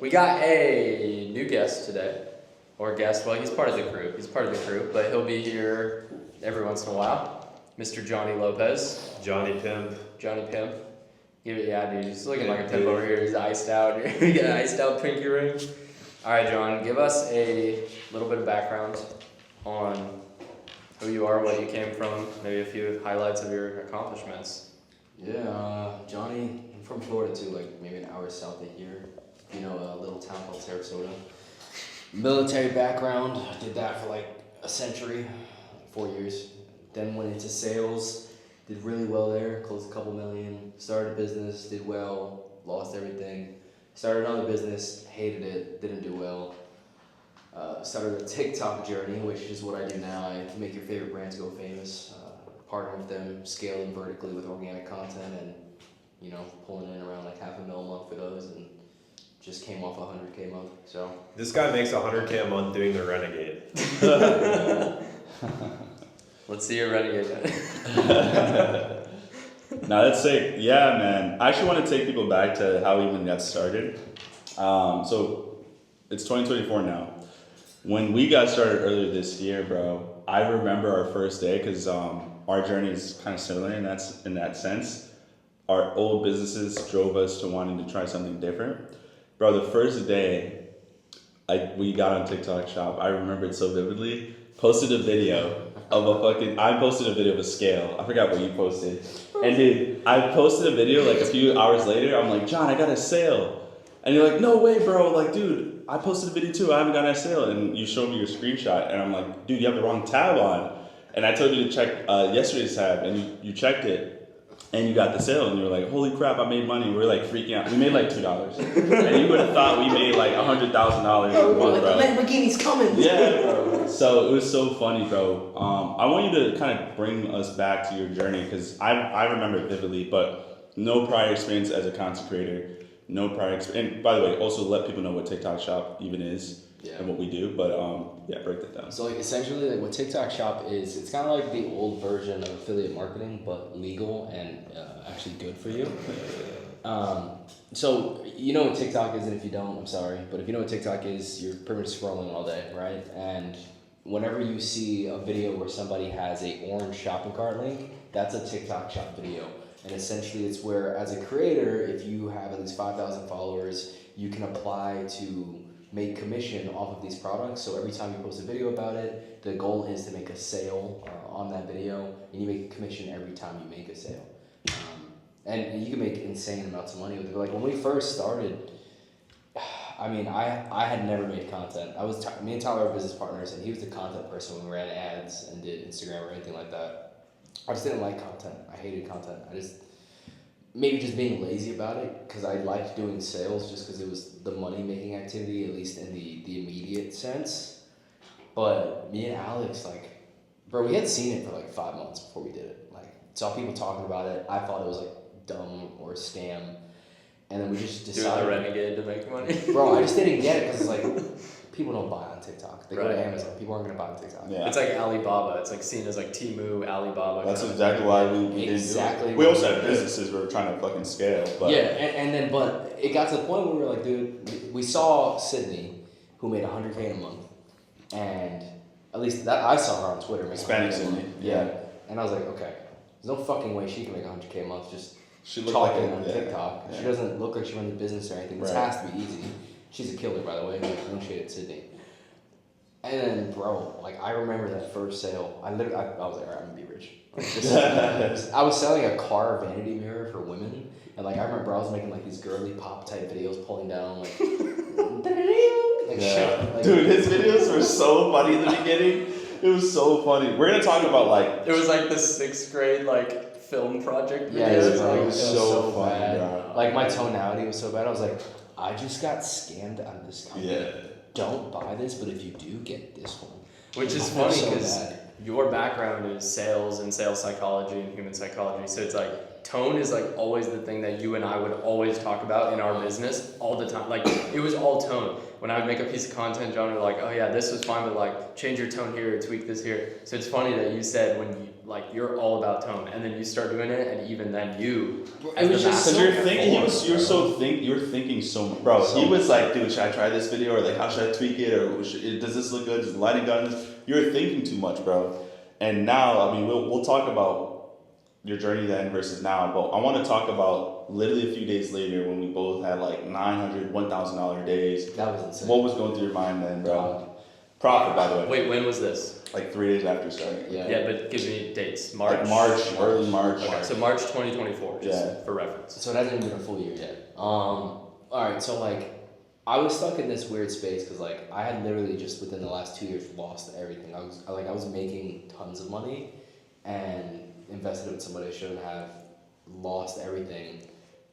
We got a new guest today. Or guest, well, he's part of the crew. But he'll be here every once in a while. Mr. Johnny Lopez. Johnny Pimp. Yeah, dude, he's looking like a pimp over here. He's iced out. You got an iced out pinky ring. All right, John, give us a little bit of background on who you are, what you came from, maybe a few highlights of your accomplishments. Yeah, Johnny, I'm from Florida too, like maybe an hour south of here. You know, a little town called Sarasota. Military background, I did that for like a century, 4 years. Then went into sales, did really well there, closed a couple million, started a business, did well, lost everything. Started another business, hated it, didn't do well. Started a TikTok journey, which is what I do now. I make your favorite brands go famous, partner with them, scale them vertically with organic content, and you know, pulling in around like $500,000 a month for those, and just came off $100K a month. So this guy makes $100K a month doing the Renegade. Let's see your Renegade. Now that's sick. Yeah, man. I actually want to take people back to how we even got started. So it's 2024 now. When we got started earlier this year, bro, I remember our first day because our journey is kind of similar in that sense. Our old businesses drove us to wanting to try something different. Bro, the first day we got on TikTok Shop, I remember it so vividly. Posted a video of I posted a video of a scale. I forgot what you posted. And dude, I posted a video like a few hours later. I'm like, John, I got a sale. And you're like, no way, bro. Like, dude, I posted a video too. I haven't got a sale. And you showed me your screenshot. And I'm like, dude, you have the wrong tab on. And I told you to check yesterday's tab. And you checked it. And you got the sale. And you were like, holy crap, I made money. We were like freaking out. We made like $2. And you would have thought we made like $100,000 a month, bro. The Lamborghini's coming. Yeah, bro. So it was so funny, bro. I want you to kind of bring us back to your journey because I remember it vividly, but no prior experience as a content creator, no prior experience. And by the way, also let people know what TikTok Shop even is and what we do. But yeah, break that down. So like essentially, like what TikTok Shop is, it's kind of like the old version of affiliate marketing, but legal and actually good for you. So you know what TikTok is, and if you don't, I'm sorry, but if you know what TikTok is, you're pretty much scrolling all day, right? And whenever you see a video where somebody has a orange shopping cart link, that's a TikTok Shop video. And essentially it's where, as a creator, if you have at least 5,000 followers, you can apply to make commission off of these products. So every time you post a video about it, the goal is to make a sale on that video, and you make a commission every time you make a sale. And you can make insane amounts of money with it. Like when we first started, I mean, I had never made content. Me and Tyler were business partners, and he was the content person when we ran ads and did Instagram or anything like that. I just didn't like content. I hated content. Maybe just being lazy about it, because I liked doing sales just because it was the money-making activity, at least in the immediate sense. But me and Alex, like, bro, we had seen it for like 5 months before we did it. Like, saw people talking about it. I thought it was like dumb or a scam. And then we just decided... Doing the Renegade to make money. Bro, I just didn't get it because, like, people don't buy on TikTok. They go to Amazon. People aren't going to buy on TikTok. Yeah. It's like Alibaba. It's like seen as like Temu, Alibaba. That's exactly why we didn't do it. We also had businesses we were trying to fucking scale. But yeah, and then, but it got to the point where we were like, dude, we saw Sydney, who made $100K in a month. And at least that I saw her on Twitter. Hispanic Sydney. Yeah. And I was like, okay, there's no fucking way she can make $100K a month just she looked talking like on TikTok. Yeah. She doesn't look like she runs a business or anything. This has to be easy. She's a killer, by the way. No shade at Sydney. And then, bro, like, I remember that first sale. I was like, all right, I'm gonna be rich. I was selling a car vanity mirror for women. And, like, I remember I was making, like, these girly pop type videos pulling down, like, shit. Like, dude, his videos were so funny in the beginning. It was so funny. We're gonna talk about, like... It was like the 6th grade, like, film project videos. Yeah, it was so funny, bad. bro. Like, my tonality was so bad. I was like, I just got scammed out of this company. Yeah. Don't buy this, but if you do, get this one. Which is funny because your background is sales and sales psychology and human psychology. So it's like tone is like always the thing that you and I would always talk about in our business all the time. Like it was all tone. When I would make a piece of content, John would be like, oh yeah, this was fine, but like change your tone here, tweak this here. So it's funny that you said when you like you're all about tone, and then you start doing it, and even then you. It was just because you're thinking so, bro. He was like, dude, should I try this video, or like, how should I tweak it, or does this look good? Does the lighting got this? You're thinking too much, bro. And now, I mean, we'll talk about your journey then versus now, but I want to talk about literally a few days later when we both had like $900, $1,000 days. That was insane. What was going through your mind then, bro? Profit, by the way. Wait, when was this? Like 3 days after starting. Yeah, but give me dates. March. Like March, early March. Okay, so March 2024, just for reference. So it hasn't even been a full year yet. Alright, so like, I was stuck in this weird space because like, I had literally just within the last 2 years lost everything. I was making tons of money and invested with somebody I shouldn't have, lost everything.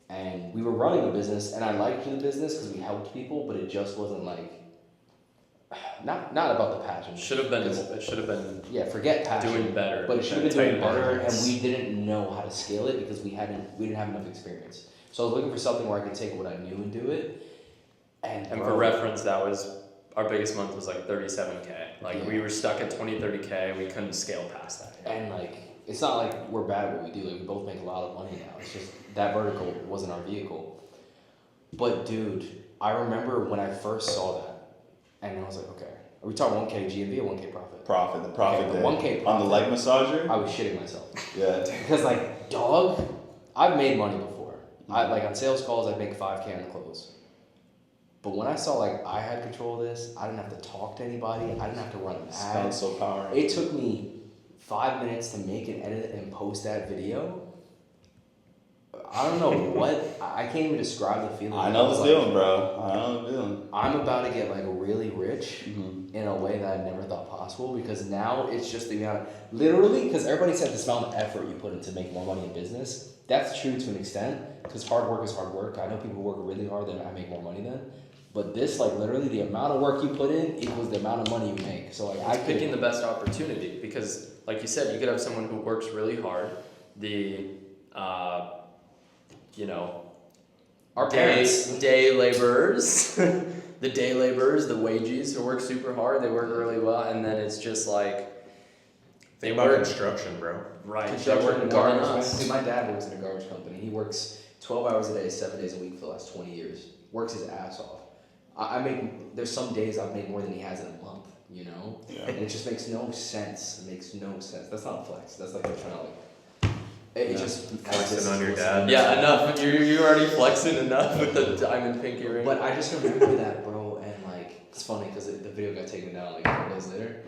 And we were running a business, and I liked the business because we helped people, but it just wasn't like, not about the passion. It should have been. Yeah, forget passion. Doing better. But it should have been doing better, and margins. we didn't know how to scale it because we didn't have enough experience. So I was looking for something where I could take what I knew and do it. And For reference, that was our biggest month was like 37K. Like Yeah. we were stuck at 20-30K. We couldn't scale past that. And like, it's not like we're bad at what we do. Like we both make a lot of money now. It's just that vertical wasn't our vehicle. But dude, I remember when I first saw that, and I was like, okay, are we talking 1K GMV or 1K profit? The profit Okay, day. 1K on the leg massager. I was shitting myself. Yeah. Because like, dog, I've made money before. Like on sales calls, I'd make 5K on the close. But when I saw like I had control of this, I didn't have to talk to anybody. I didn't have to run an ad. Sounds so powerful. It took me 5 minutes to make and edit and post that video. I don't know what, I can't even describe the feeling. I know the feeling, bro. I know the feeling. I'm about to get like really rich in a way that I never thought possible, because now it's just the amount of, literally, because everybody said this amount of effort you put into making more money in business. That's true to an extent, because hard work is hard work. I know people who work really hard, then I make more money then. But this, like literally, the amount of work you put in equals the amount of money you make. So like, I'm picking the best opportunity because, like you said, you could have someone who works really hard. Our parents. Day laborers, the wages who work super hard, they work really well, and then it's just like Think about construction, bro. right. Construction They work and more than garbage. us. Dude, my dad works in a garbage company. He works 12 hours a day, 7 days a week for the last 20 years. Works his ass off. There's some days I've made more than he has in a month, you know? Yeah. And it just makes no sense. It makes no sense. That's not a flex. That's like they're trying to like, it just Flexing on your dad. Yeah, enough. You're already flexing enough with the diamond pinky ring. But I just remember that, bro, and like, it's funny because the video got taken down like a couple days later.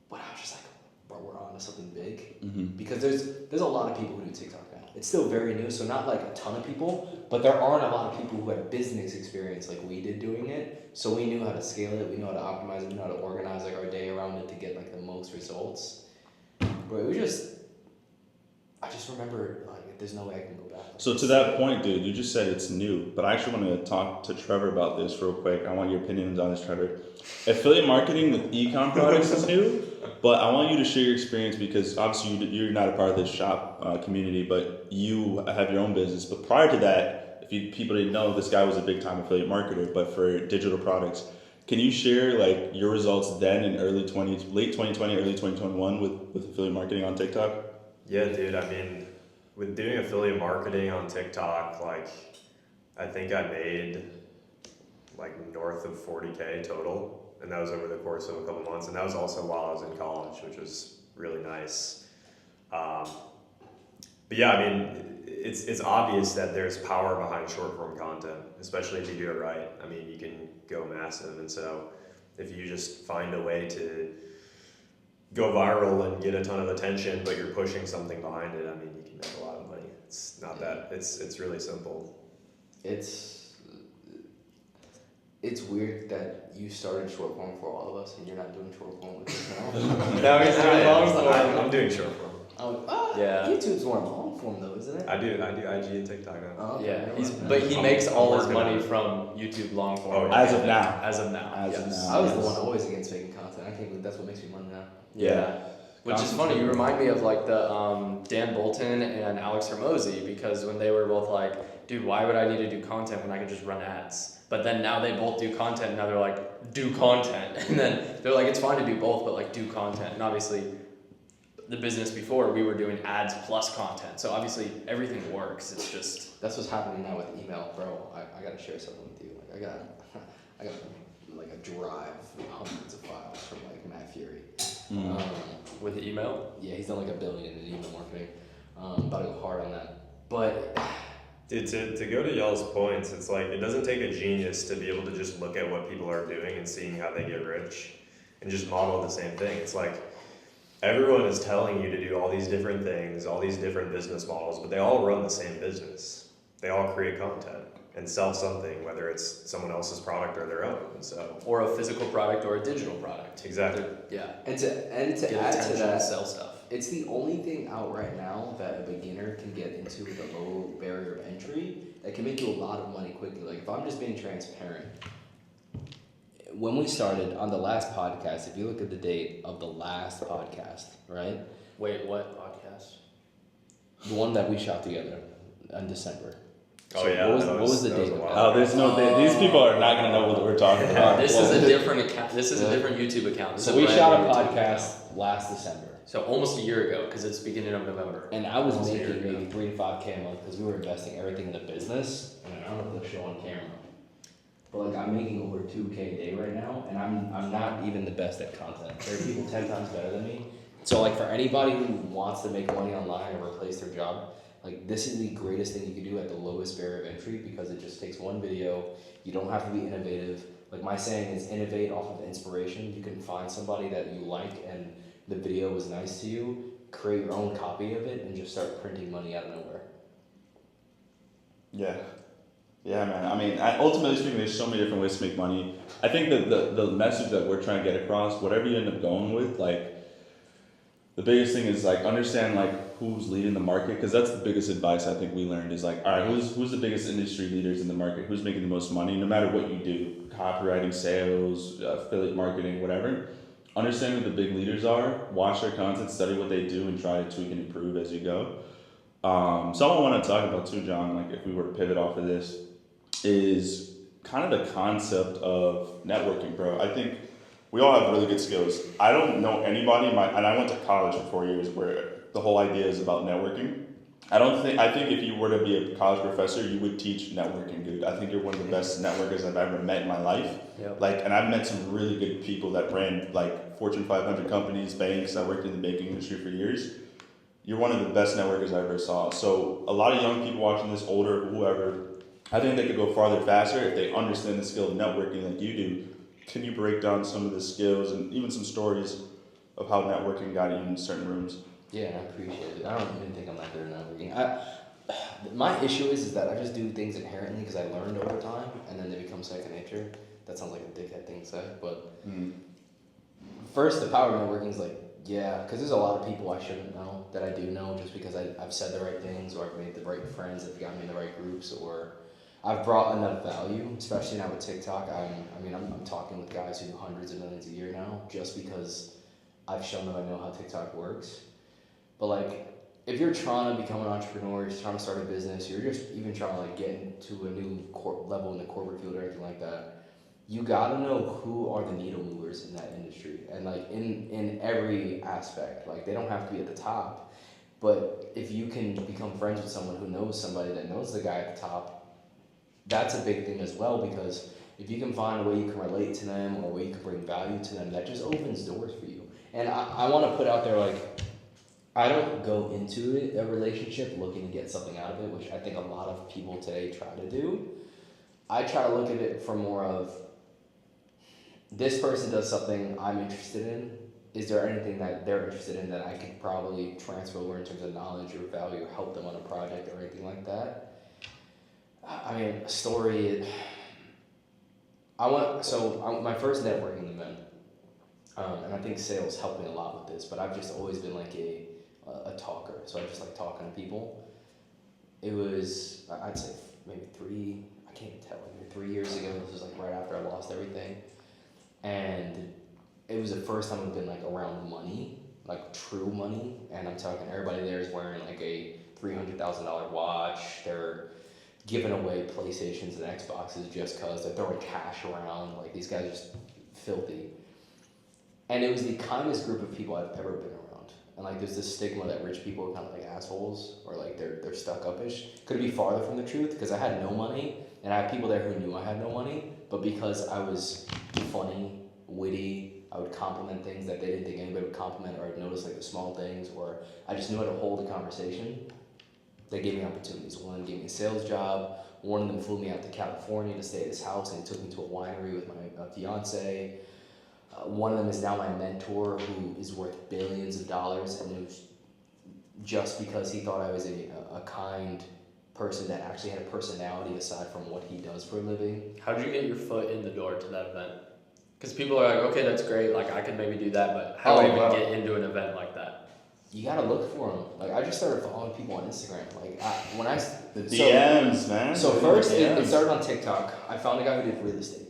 But I was just like, bro, we're on to something big. Because there's a lot of people who do TikTok now. It's still very new, so not like a ton of people, but there aren't a lot of people who have business experience like we did doing it. So we knew how to scale it, we knew how to optimize it, we knew how to organize like our day around it to get like the most results. But it was just, I just remember like there's no way I can go back. So to that point, dude, you just said it's new, but I actually want to talk to Trevor about this real quick. I want your opinions on this, Trevor. Affiliate marketing with e-com products is new, but I want you to share your experience because obviously you're not a part of this shop community, but you have your own business. But prior to that, people didn't know, this guy was a big time affiliate marketer, but for digital products. Can you share like your results then in late 2020, early 2021 with affiliate marketing on TikTok? Yeah, dude. I mean, with doing affiliate marketing on TikTok, like, I think I made like north of 40K total, and that was over the course of a couple months, and that was also while I was in college, which was really nice. But yeah, I mean, it's obvious that there's power behind short form content, especially if you do it right. I mean, you can go massive, and so if you just find a way to go viral and get a ton of attention, but you're pushing something behind it, I mean, you can make a lot of money. It's not that, it's really simple. It's weird that you started short form for all of us and you're not doing short form with us now. Now he's doing long form. I'm doing short form. Yeah. YouTube's more long form though, isn't it? I do IG and TikTok now. Oh, okay. Yeah, but he makes all his money from YouTube long form. Oh, as of now. As of now. As of yes. now. I was the one always against making content. I can't believe that's what makes me money now. Yeah. Which is funny, you remind me of like the Dan Bolton and Alex Hormozy, because when they were both like, dude, why would I need to do content when I could just run ads? But then now they both do content, and now they're like, do content. And then they're like, it's fine to do both, but like do content. And obviously, the business before, we were doing ads plus content. So obviously, everything works. It's just... That's what's happening now with email, bro. I gotta share something with you. Like I got like a drive with hundreds of files from like Matt Fury. With the email? Yeah, he's done like $1 billion in email marketing. About to go hard on that. But Dude, to go to y'all's points, it's like, it doesn't take a genius to be able to just look at what people are doing and seeing how they get rich and just model the same thing. It's like, everyone is telling you to do all these different things, all these different business models, but they all run the same business. They all create content and sell something, whether it's someone else's product or their own. So, Or a physical product or a digital product. exactly. Yeah. and to Get add to attention, that, sell stuff. it's the only thing out right now that a beginner can get into with a low barrier of entry that can make you a lot of money quickly. Like if I'm just being transparent, when we started on the last podcast, if you look at the date of the last podcast, right? Wait, what podcast? The one that we shot together in December. Oh, So yeah. What was, that what was the that date a of while that? Oh, there's no. These people are not gonna know what we're talking about. This is a different account. This is a different YouTube account. This So is we brand shot a new YouTube podcast account. last December. So almost a year ago, because it's beginning of November. And I was Almost a year making ago. maybe 3 to 5K a month because we were investing everything in the business. And I don't know if they'll show on camera. But like I'm making over 2K a day right now, and I'm not even the best at content. There are people 10 times better than me. So like for anybody who wants to make money online or replace their job, like this is the greatest thing you can do at the lowest barrier of entry because it just takes one video. You don't have to be innovative. Like my saying is innovate off of inspiration. You can find somebody that you like and the video was nice to you, create your own copy of it and just start printing money out of nowhere. Yeah. Yeah, man. I mean, ultimately speaking, there's so many different ways to make money. I think that the message that we're trying to get across, whatever you end up going with, like, the biggest thing is, like, understand, like, who's leading the market, because that's the biggest advice I think we learned is, like, all right, who's the biggest industry leaders in the market? Who's making the most money, no matter what you do? Copywriting, sales, affiliate marketing, whatever. Understand who the big leaders are, watch their content, study what they do, and try to tweak and improve as you go. Something I want to talk about too, John, like if we were to pivot off of this, is kind of the concept of networking, bro. I think we all have really good skills. I don't know anybody, and I went to college for 4 years where the whole idea is about networking. I think if you were to be a college professor, you would teach networking, dude. I think you're one of the best networkers I've ever met in my life. Yep. Like, and I've met some really good people that ran like Fortune 500 companies, banks. I worked in the banking industry for years. You're one of the best networkers I ever saw. So a lot of young people watching this, older, whoever, I think they could go farther faster if they understand the skill of networking like you do. Can you break down some of the skills and even some stories of how networking got you in certain rooms? Yeah, I appreciate it. I don't even think I'm that good at networking. My issue is that I just do things inherently because I learned over time, and then they become second nature. That sounds like a dickhead thing to say, but first, the power of networking is like, yeah, because there's a lot of people I shouldn't know that I do know just because I've said the right things or I've made the right friends that got me in the right groups or I've brought enough value, especially now with TikTok. I'm talking with guys who do hundreds of millions a year now just because I've shown them I know how TikTok works. But like, if you're trying to become an entrepreneur, you're trying to start a business, you're just even trying to like get into a new level in the corporate field or anything like that, you gotta know who are the needle movers in that industry. And like in every aspect, like they don't have to be at the top, but if you can become friends with someone who knows somebody that knows the guy at the top, that's a big thing as well, because if you can find a way you can relate to them or a way you can bring value to them, that just opens doors for you. And I want to put out there, like, I don't go into a relationship looking to get something out of it, which I think a lot of people today try to do. I try to look at it for more of, this person does something I'm interested in. Is there anything that they're interested in that I could probably transfer over in terms of knowledge or value or help them on a project or anything like that? I mean, a story, my first networking event, and I think sales helped me a lot with this, but I've just always been like a talker, so I just like talking to people. It was, I'd say maybe 3 years ago. This was like right after I lost everything, and it was the first time I've been like around money, like true money, and I'm talking everybody there is wearing like a $300,000 watch. They're giving away PlayStations and Xboxes just cause they're throwing cash around. Like these guys are just filthy. And it was the kindest group of people I've ever been around. And like there's this stigma that rich people are kind of like assholes or like they're stuck upish. Could it be farther from the truth? Because I had no money, and I had people there who knew I had no money, but because I was funny, witty, I would compliment things that they didn't think anybody would compliment, or I'd notice like the small things, or I just knew how to hold a conversation. They gave me opportunities. One of them gave me a sales job. One of them flew me out to California to stay at his house, and he took me to a winery with my fiance. One of them is now my mentor, who is worth billions of dollars, and it was just because he thought I was a kind person that actually had a personality aside from what he does for a living. How did you get your foot in the door to that event? Because people are like, okay, that's great, like I could maybe do that, but how do I even get into an event like that? You gotta look for them. Like I just started following people on Instagram. Like the DMs, man. So first it started on TikTok. I found a guy who did real estate.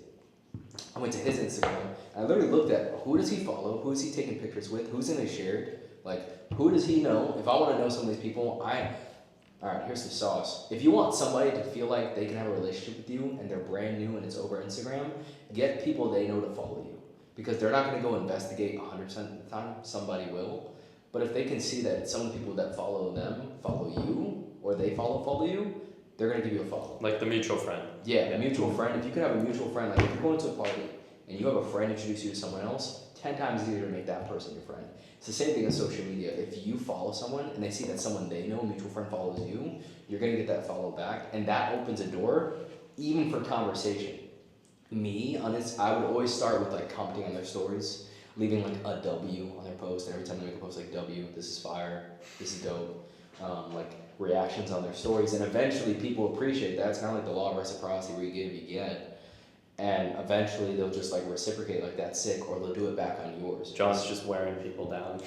I went to his Instagram and I literally looked at who does he follow, who is he taking pictures with, who's in his shared, like who does he know. If I want to know some of these people, alright, here's the sauce. If you want somebody to feel like they can have a relationship with you and they're brand new and it's over Instagram, get people they know to follow you. Because they're not going to go investigate 100% of the time. Somebody will. But if they can see that some of the people that follow them follow you, or they follow you, they're going to give you a follow. Like the mutual friend. Yeah, a mutual friend. If you can have a mutual friend, like if you're going to a party and you have a friend introduce you to someone else, 10 times easier to make that person your friend. It's the same thing as social media. If you follow someone and they see that someone they know, a mutual friend, follows you, you're going to get that follow back, and that opens a door even for conversation. I would always start with like commenting on their stories, leaving like a W on their post, and every time they make a post, like W, this is fire, this is dope, like reactions on their stories, and eventually people appreciate that. It's kind of like the law of reciprocity, where you give, you get, and eventually they'll just like reciprocate, like that's sick, or they'll do it back on yours. John's just wearing people down.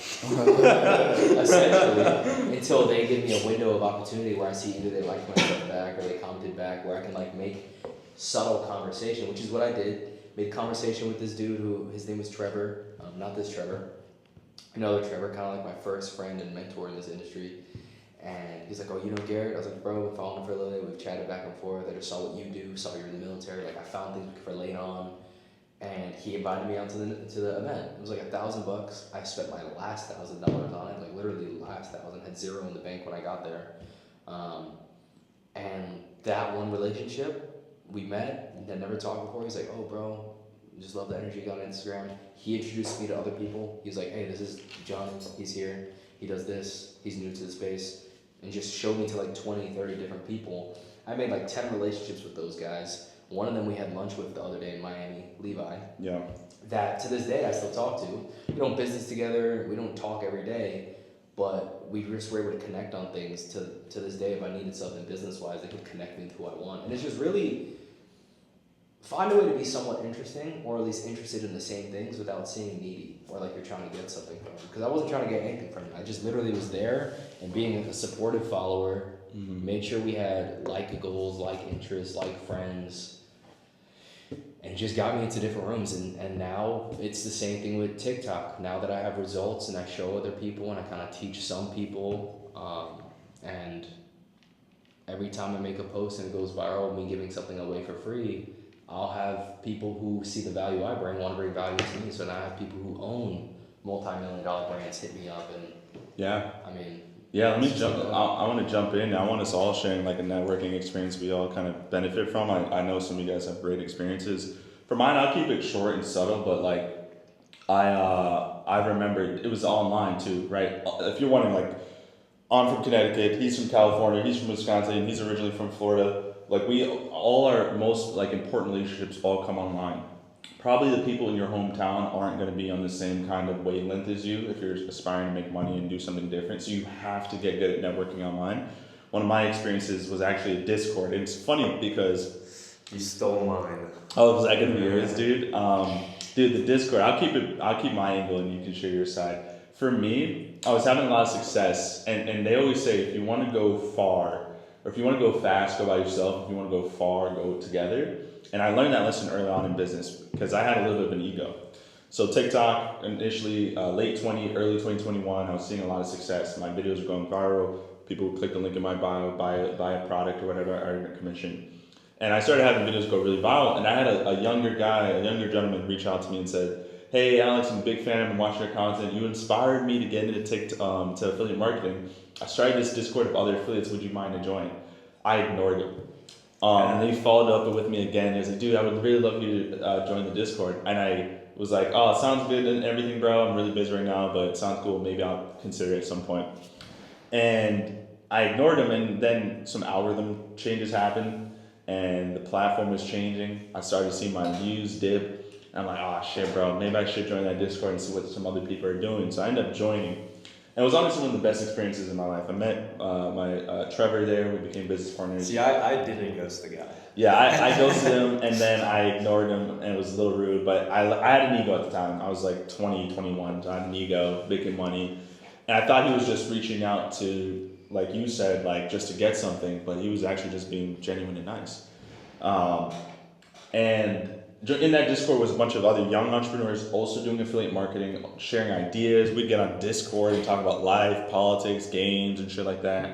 Essentially, until they give me a window of opportunity where I see either they like my stuff back or they commented back, where I can like make subtle conversation, which is what I did. Made conversation with this dude who, his name was Trevor, not this Trevor, another Trevor, kind of like my first friend and mentor in this industry. And he's like, oh, you know Garrett? I was like, bro, I've been following him for a little bit. We've chatted back and forth. I just saw what you do, saw you're in the military. Like I found things we could relate on. And he invited me out to the event. It was like $1,000. I spent my last $1,000 on it, like literally the last 1,000. Had zero in the bank when I got there. And that one relationship, we met, had never talked before. He's like, oh, bro, just love the energy you got on Instagram. He introduced me to other people. He was like, hey, this is John. He's here. He does this. He's new to the space. And just showed me to like 20, 30 different people. I made like 10 relationships with those guys. One of them we had lunch with the other day in Miami, Levi. Yeah. That to this day I still talk to. We don't business together. We don't talk every day. But we just were able to connect on things to this day. If I needed something business-wise, they could connect me to who I want. And it's just really find a way to be somewhat interesting, or at least interested in the same things without seeming needy or like you're trying to get something from them. Because I wasn't trying to get anything from them. I just literally was there, and being a supportive follower, made sure we had like goals, like interests, like friends, and it just got me into different rooms. And now it's the same thing with TikTok. Now that I have results and I show other people and I kind of teach some people, and every time I make a post and it goes viral, me giving something away for free, I'll have people who see the value I bring, want to bring value to me. So now I have people who own multi-million-dollar brands hit me up, and yeah, I mean, yeah. Let me jump. I want to jump in. I want us all sharing like a networking experience we all kind of benefit from. I know some of you guys have great experiences. For mine, I'll keep it short and subtle, but like I remembered it was online too, right? If you're wondering, like, I'm from Connecticut, he's from California, he's from Wisconsin, he's originally from Florida. Like we all our most like important relationships all come online. Probably the people in your hometown aren't going to be on the same kind of wavelength as you if you're aspiring to make money and do something different. So you have to get good at networking online. One of my experiences was actually a Discord. And it's funny because you stole mine. Oh, was that gonna be yours, dude? Dude, the Discord. I'll keep my angle and you can share your side. For me, I was having a lot of success, and they always say if you want to go far, or if you want to go fast, go by yourself. If you want to go far, go together. And I learned that lesson early on in business because I had a little bit of an ego. So TikTok, initially late 20, early 2021, I was seeing a lot of success. My videos were going viral. People would click the link in my bio, buy a product or whatever, earn a commission. And I started having videos go really viral. And I had a younger gentleman reach out to me and said, "Hey Alex, I'm a big fan. I've been watching your content. You inspired me to get into to affiliate marketing. I started this Discord of other affiliates. Would you mind to join?" I ignored him. And he followed up with me again. He was like, "Dude, I would really love you to join the Discord." And I was like, "Oh, it sounds good and everything, bro. I'm really busy right now, but it sounds cool. Maybe I'll consider it at some point." And I ignored him, and then some algorithm changes happened, and the platform was changing. I started to see my views dip. And I'm like, "Oh shit, bro. Maybe I should join that Discord and see what some other people are doing." So I ended up joining. And it was honestly one of the best experiences in my life. I met my Trevor there. We became business partners. See, I didn't ghost the guy. Yeah, I ghosted him, and then I ignored him, and it was a little rude. But I had an ego at the time. I was like 20, 21, so I had an ego, making money. And I thought he was just reaching out to, like you said, like just to get something. But he was actually just being genuine and nice. And in that Discord was a bunch of other young entrepreneurs also doing affiliate marketing, sharing ideas. We'd get on Discord and talk about life, politics, games, and shit like that.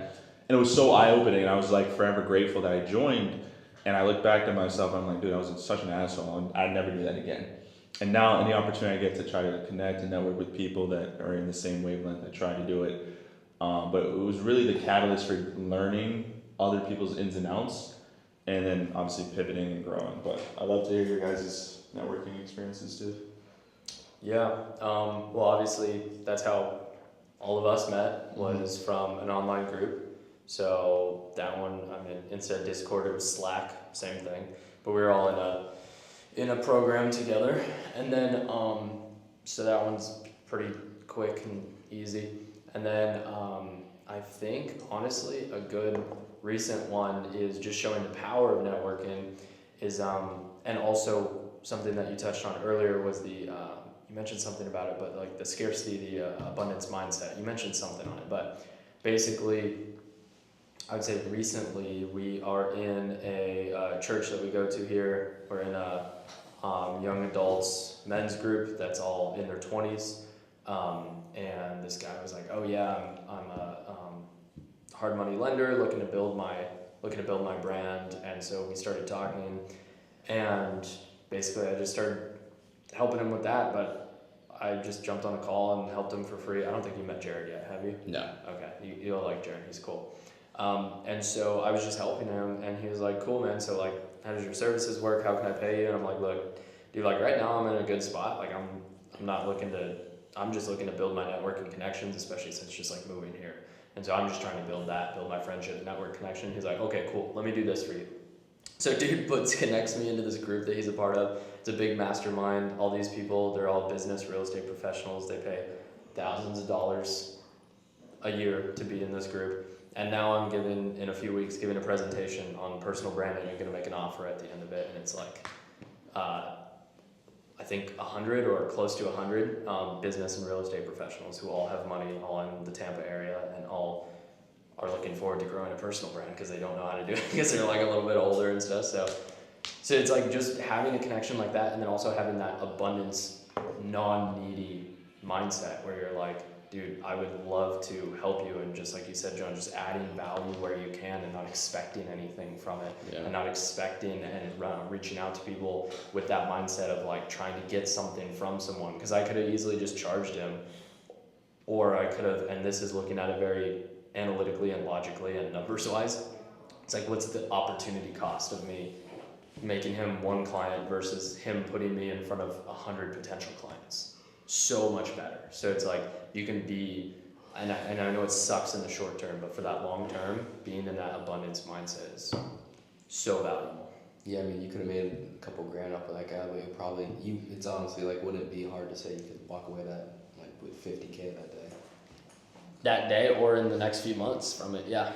And it was so eye-opening, and I was like forever grateful that I joined. And I look back at myself, and I'm like, dude, I was such an asshole. I'd never do that again. And now, any opportunity I get to try to connect and network with people that are in the same wavelength, I try to do it. But it was really the catalyst for learning other people's ins and outs, and then obviously pivoting and growing. But I'd love to hear your guys' networking experiences too. Yeah. Well, obviously, that's how all of us met, was from an online group. So that one, I mean, instead of Discord, it was Slack, same thing. But we were all in a program together. And then, so that one's pretty quick and easy. And then I think, honestly, a good recent one is just showing the power of networking is, and also something that you touched on earlier was you mentioned something about it, but like the scarcity, the abundance mindset. You mentioned something on it, but basically, I would say recently we are in a church that we go to here. We're in a young adults men's group that's all in their 20s. And this guy was like, "Oh yeah, I'm a hard money lender looking to build my brand." And so we started talking, and basically I just started helping him with that. But I just jumped on a call and helped him for free. I don't think you met Jared yet, have you? No. Okay, you'll like Jared. He's cool. And so I was just helping him, and he was like, "Cool, man. So like, how does your services work? How can I pay you?" And I'm like, "Look, dude, like right now I'm in a good spot. Like I'm just looking to build my network and connections, especially since just like moving here. And so I'm just trying to build my friendship, network connection." He's like, "Okay, cool. Let me do this for you." So dude connects me into this group that he's a part of. It's a big mastermind. All these people, they're all business, real estate professionals. They pay thousands of dollars a year to be in this group. And now I'm in a few weeks, giving a presentation on personal branding. I'm going to make an offer at the end of it. And it's like, I think 100 or close to 100 business and real estate professionals who all have money, all in the Tampa area, and all are looking forward to growing a personal brand because they don't know how to do it because they're like a little bit older and stuff. So it's like just having a connection like that, and then also having that abundance, non-needy mindset where you're like, dude, I would love to help you, and just like you said, John, just adding value where you can and not expecting anything from it, and not expecting and reaching out to people with that mindset of like trying to get something from someone, because I could have easily just charged him, or I could have, and this is looking at it very analytically and logically and numbers wise, it's like, what's the opportunity cost of me making him one client versus him putting me in front of 100 potential clients? So much better. So it's like you can be, and I know it sucks in the short term, but for that long term, being in that abundance mindset is so valuable. Yeah, I mean, you could have made a couple grand off of that guy, but it's honestly like, wouldn't it be hard to say you could walk away with $50K that day? That day or in the next few months from it, yeah.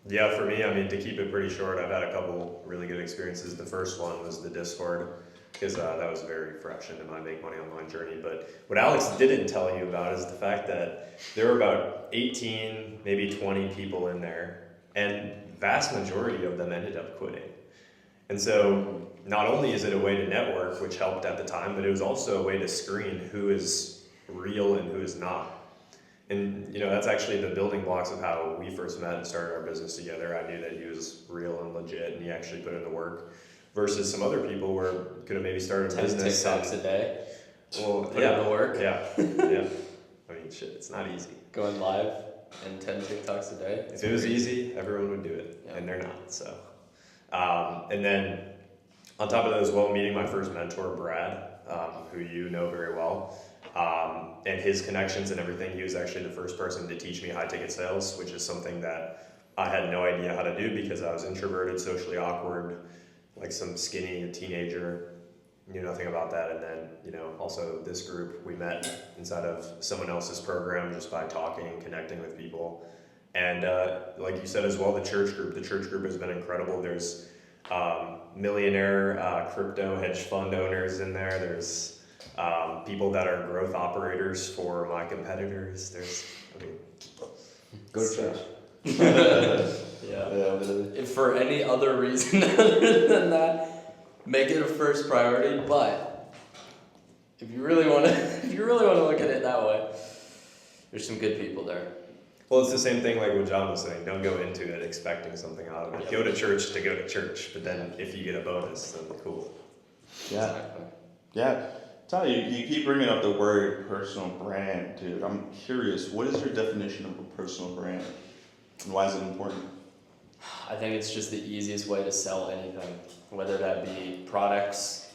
Yeah, for me, I mean, to keep it pretty short, I've had a couple really good experiences. The first one was the Discord, because that was very fresh into my make money online journey. But what Alex didn't tell you about is the fact that there were about 18, maybe 20 people in there, and vast majority of them ended up quitting. And so not only is it a way to network, which helped at the time, but it was also a way to screen who is real and who is not. And that's actually the building blocks of how we first met and started our business together. I knew that he was real and legit and he actually put in the work, versus some other people who could have maybe started a 10 business. TikToks a day. Well, Put in the work. Yeah. Yeah. I mean, shit, it's not easy. Going live and 10 TikToks a day. If it was easy, everyone would do it, Yeah. and they're not. So, and then on top of that as well, meeting my first mentor, Brad, who you know very well, and his connections and everything. He was actually the first person to teach me high ticket sales, which is something that I had no idea how to do because I was introverted, socially awkward, like some skinny teenager, knew nothing about that. And then, also this group, we met inside of someone else's program just by talking and connecting with people. And like you said as well, the church group has been incredible. There's millionaire crypto hedge fund owners in there. There's people that are growth operators for my competitors. Go to church. Yeah. If for any other reason other than that, make it a first priority. But if you really want to look at it that way, there's some good people there. Well, it's the same thing like what John was saying. Don't go into it expecting something out of it. Yep. Go to church to go to church, but then if you get a bonus, then cool. Yeah. Exactly. Yeah. Tell you keep bringing up the word personal brand, dude. I'm curious, what is your definition of a personal brand? And why is it important? I think it's just the easiest way to sell anything, whether that be products,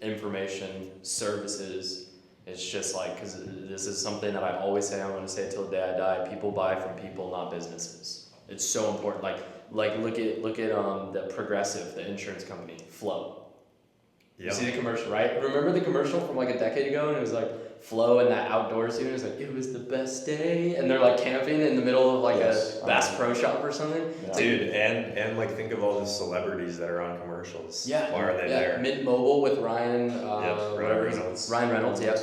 information, services. It's just like, because this is something that I always say, I'm going to say it till the day I die, people buy from people, not businesses. It's so important. Like look at the Progressive, the insurance company, Flow. Yeah. You see the commercial, right? Remember the commercial from like a decade ago, and it was like Flo and that outdoor scene. It was like, it was the best day, and they're like camping in the middle of like a Bass Pro Shop or something. Yeah. Dude, and like think of all the celebrities that are on commercials. Yeah. Why are they there? Mint Mobile with Ryan, whatever his- Reynolds. Ryan Reynolds, yep.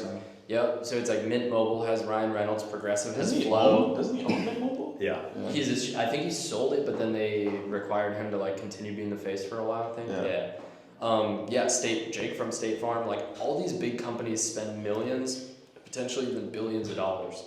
Yep. So it's like Mint Mobile has Ryan Reynolds, Progressive has Doesn't he Flo. own Mint Mobile? Yeah. I think he sold it, but then they required him to like continue being the face for a while, I think. Yeah. Jake from State Farm, like all these big companies spend millions, potentially even billions of dollars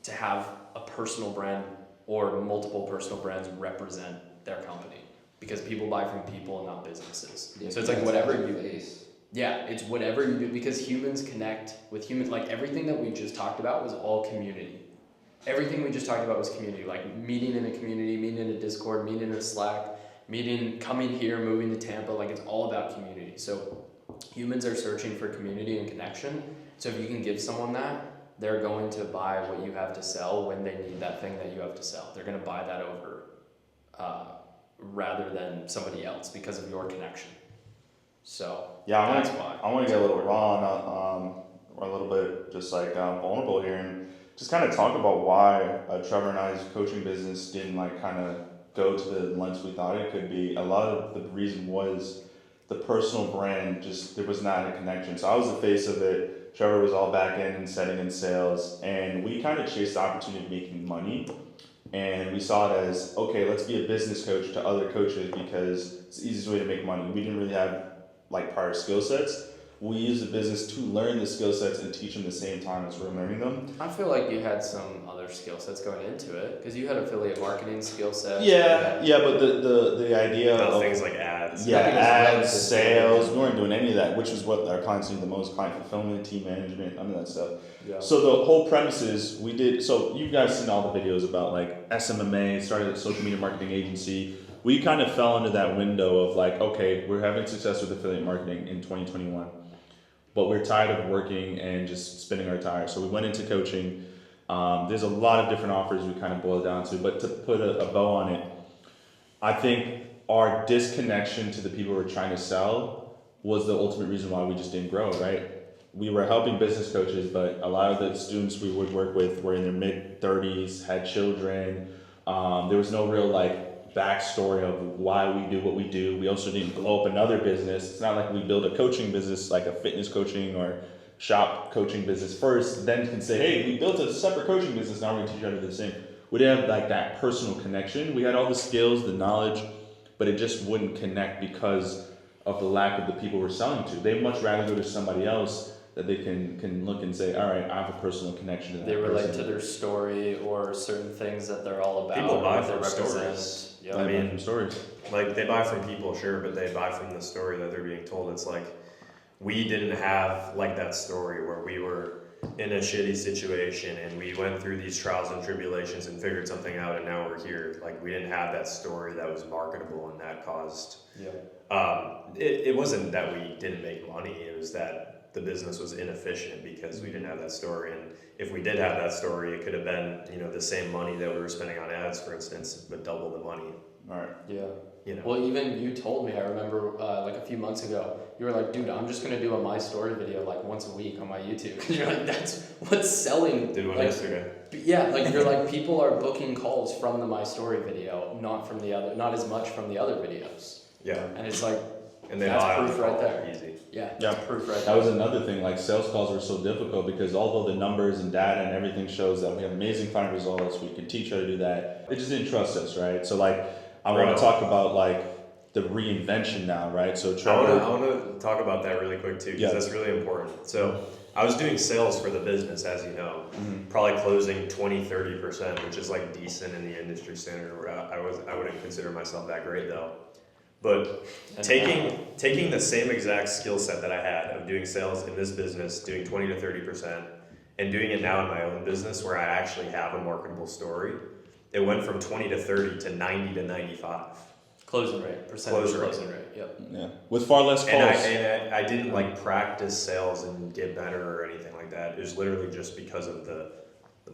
to have a personal brand or multiple personal brands represent their company, because people buy from people and not businesses. Yeah, So it's like whatever you face. Yeah, it's whatever you do, because humans connect with humans. Like everything that we just talked about was all community. Everything we just talked about was community, like meeting in a community, meeting in a Discord, meeting in a Slack, coming here, moving to Tampa. Like it's all about community. So humans are searching for community and connection. So if you can give someone that, they're going to buy what you have to sell when they need that thing that you have to sell. They're going to buy that over rather than somebody else because of your connection. So Yeah, that's why. I want to get a little raw or a little bit just like vulnerable here and just kind of talk about why Trevor and I's coaching business didn't like kind of go to the lengths we thought it could be. A lot of the reason was the personal brand, just there was not a connection. So I was the face of it. Trevor was all back end and setting in sales, and we kind of chased the opportunity of making money. And we saw it as, okay, let's be a business coach to other coaches because it's the easiest way to make money. We didn't really have like prior skill sets. We use the business to learn the skill sets and teach them the same time as we're learning them. I feel like you had some other skill sets going into it because you had affiliate marketing skill sets. Yeah, but the idea of things like ads. yeah, Nothing was ads, relative. sales, we weren't doing any of that, which is what our clients need the most: client fulfillment, team management, none of that stuff. Yeah. So the whole premise is we did. So you guys seen all the videos about like SMMA, started a social media marketing agency. We kind of fell into that window of like, okay, we're having success with affiliate marketing in 2021, but we're tired of working and just spinning our tires. So we went into coaching. There's a lot of different offers we kind of boil it down to, but to put a bow on it, I think our disconnection to the people we're trying to sell was the ultimate reason why we just didn't grow, right? We were helping business coaches, but a lot of the students we would work with were in their mid-30s, had children. There was no real like backstory of why we do what we do. We also didn't blow up another business. It's not like we build a coaching business like a fitness coaching or shop coaching business first, then can say, hey, we built a separate coaching business, now we're gonna teach you how to do the same. We didn't have like that personal connection. We had all the skills, the knowledge, but it just wouldn't connect because of the lack of the people we're selling to. They'd much rather go to somebody else that they can look and say, all right, I have a personal connection to that They relate person. to their story or certain things that they're all about. People buy or from they represent. stories. Yep. I mean, from stories. Like, they buy from people, sure, but they buy from the story that they're being told. It's like, we didn't have, like, that story where we were in a shitty situation and we went through these trials and tribulations and figured something out and now we're here. Like, we didn't have that story that was marketable and that caused... It wasn't that we didn't make money, it was that the business was inefficient because we didn't have that story. And if we did have that story, it could have been, the same money that we were spending on ads, for instance, but double the money. All right. Yeah. You know. Well, even you told me, I remember like a few months ago, you were like, dude, I'm just going to do a My Story video like once a week on my YouTube. Because you're like, that's what's selling. Did one like, yesterday. Yeah, like you're like, people are booking calls from the My Story video, not from the other, not as much from the other videos. Yeah. And it's like, And they that's buy proof right all there. easy. Yeah, Yeah. that's proof right That there. was another thing, like sales calls were so difficult because although the numbers and data and everything shows that we have amazing client results, we can teach how to do that, they just didn't trust us, right? So like, I want to talk about like the reinvention now, right? So Trevor... I want to talk about that really quick too, because Yeah. that's really important. So I was doing sales for the business, as you know, probably closing 20-30%, which is like decent in the industry standard. I wouldn't consider myself that great though. But taking the same exact skill set that I had of doing sales in this business, doing 20 to 30%, and doing it now in my own business where I actually have a marketable story, it went from 20 to 30 to 90 to 95. Closing rate, percentage closing rate. Yep. Yeah. With far less calls. And I didn't like practice sales and get better or anything like that. It was literally just because of the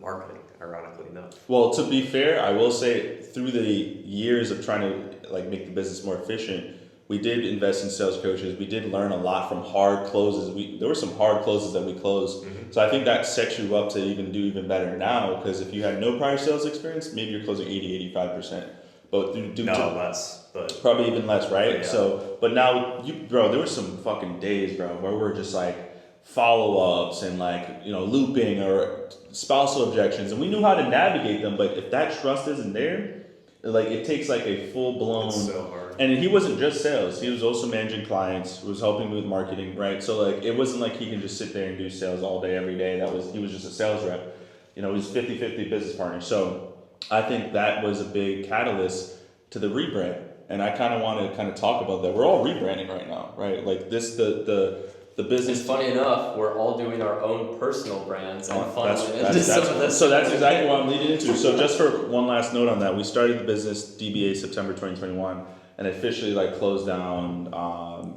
marketing, ironically enough. Well, to be fair, I will say through the years of trying to like make the business more efficient, we did invest in sales coaches. We did learn a lot from hard closes. There were some hard closes that we closed. Mm-hmm. So I think that sets you up to even do even better now, because if you had no prior sales experience, maybe you're closing 80-85%. But less, but probably even less, right? Yeah. So, but now there were some fucking days, bro, where we're just like follow-ups and like, looping or spousal objections, and we knew how to navigate them. But if that trust isn't there, like it takes like a full-blown... It's so hard. And he wasn't just sales, he was also managing clients, was helping with marketing, right? So like it wasn't like he can just sit there and do sales all day, every day. He was just a sales rep. He was 50-50 business partner. So I think that was a big catalyst to the rebrand. And I kind of want to talk about that. We're all rebranding right now, right? Like this, the business. It's funny enough, we're all doing our own personal brands and funneling into some of this. So that's exactly what I'm leading into. So just for one last note on that, we started the business DBA September 2021 and officially closed down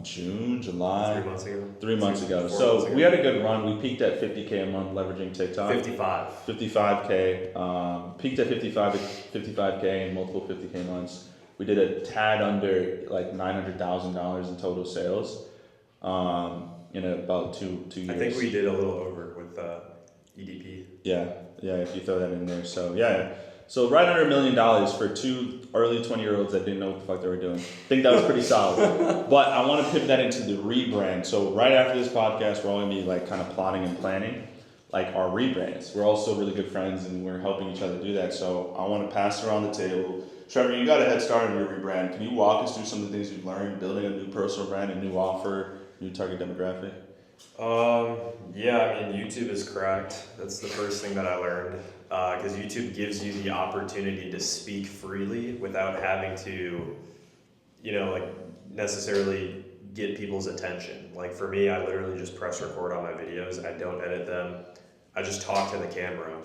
June, July. 3 months ago. 3 months ago. 4 So months ago. we had a good run. We peaked at 50K a month leveraging TikTok. 55. 55K. Peaked at 55K in multiple 50K months. We did a tad under $900,000 in total sales in about two years. I think we did a little over with EDP. Yeah, if you throw that in there. So yeah. So right under $1 million for two early 20-year-olds that didn't know what the fuck they were doing. I think that was pretty solid. But I want to pivot that into the rebrand. So right after this podcast, we're all gonna be kind of plotting and planning our rebrands. We're also really good friends and we're helping each other do that. So I want to pass around the table. Trevor, you got a head start on your rebrand. Can you walk us through some of the things you've learned building a new personal brand, a new offer, new target demographic? Yeah, YouTube is cracked. That's the first thing that I learned. Because YouTube gives you the opportunity to speak freely without having to, necessarily get people's attention. Like for me, I literally just press record on my videos. I don't edit them. I just talk to the camera.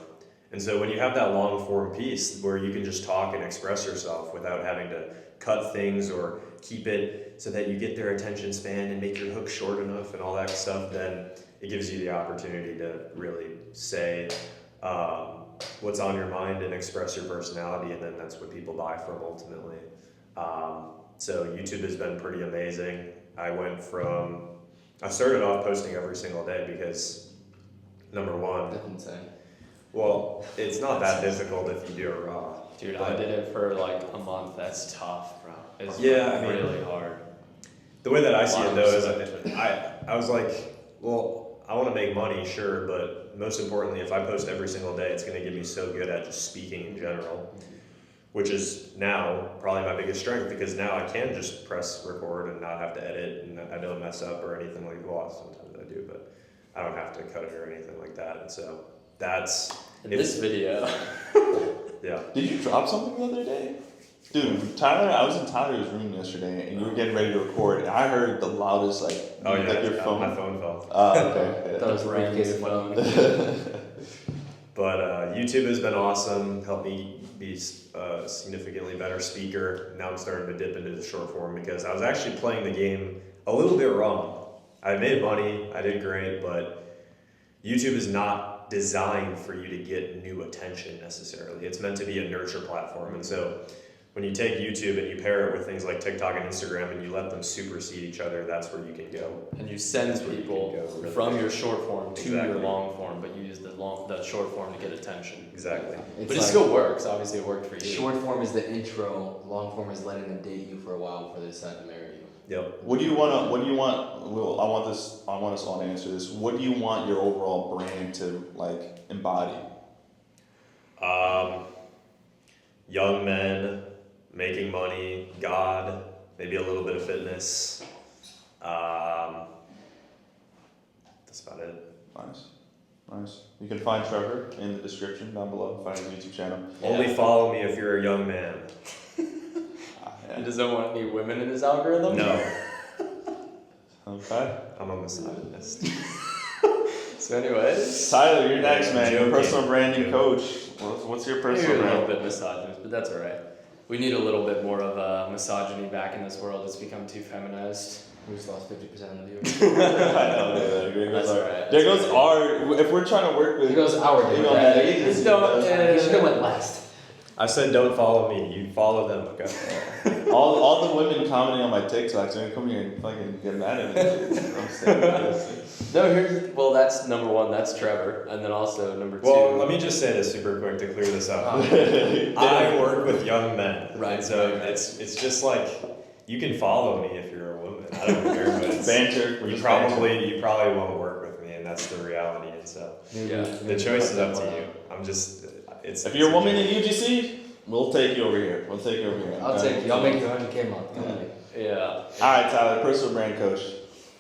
And so when you have that long form piece where you can just talk and express yourself without having to cut things or keep it so that you get their attention span and make your hook short enough and all that stuff, then it gives you the opportunity to really say what's on your mind and express your personality, and then that's what people buy from ultimately. So YouTube has been pretty amazing. I started off posting every single day because number one, That's insane. well, it's not that difficult if you do it raw. Dude, I did it for a month. That's tough, bro. It's really hard. The way that I see it though is I was like, well, I want to make money, sure, but most importantly, if I post every single day, it's going to get me so good at just speaking in general. which is now probably my biggest strength because now I can just press record and not have to edit, and I don't mess up or anything like that. Well, sometimes I do, but I don't have to cut it or anything like that. And so that's In this video. yeah. Did you drop something the other day? Dude, Tyler, I was in Tyler's room yesterday and you were getting ready to record and I heard the loudest like Oh yeah, like your phone. my phone fell. Okay. That was Rand's phone. But YouTube has been awesome, helped me be a significantly better speaker. Now I'm starting to dip into the short form because I was actually playing the game a little bit wrong. I made money, I did great, but YouTube is not designed for you to get new attention necessarily. It's meant to be a nurture platform. And so when you take YouTube and you pair it with things like TikTok and Instagram and you let them supersede each other, that's where you can go. And you send people from your short form to your Exactly. long form, but you use the short form to get attention. Exactly. It's But it like, still works. Obviously, it worked for you. short form is the intro, long form is letting them date you for a while before they decide to marry you. Yep. What do you want? Well, I want us all to answer this. What do you want your overall brand to like embody? Young men making money, God, maybe a little bit of fitness. That's about it. Nice. You can find Trevor in the description down below. Find his YouTube channel. Only follow me if you're a young man. He doesn't want any women in his algorithm? No, Okay. I'm a misogynist. So anyways, Tyler, you're next, man. You're a Joking. personal branding coach. What's your personal you're a little brand? bit misogynist, but that's alright. We need a little bit more of misogyny back in this world. It's become too feminized. We just lost 50% of the viewers. I know, dude. There That's goes our. alright. There goes our. If we're trying to work with. Here goes our you day. know, Yeah, the you agency, just don't- He should have went last. I said don't follow me, you follow them, okay? all the women commenting on my TikToks are gonna come here and fucking get mad at me. I'm saying. No, that's number one. That's Trevor, and then also number two. Well, let me just say this super quick to clear this up. I work with young men, Right, so right. it's just like you can follow me if you're a woman. I don't care, but it's, Banter. We're you just probably won't work with me, and that's the reality. And so Yeah. the choice is up to you. I'm just it's. If you're a woman in UGC, we'll take you over here. We'll take you over here. I'll take you. I'll make you 100K a month. Come on. Yeah. All right, Tyler, personal brand coach.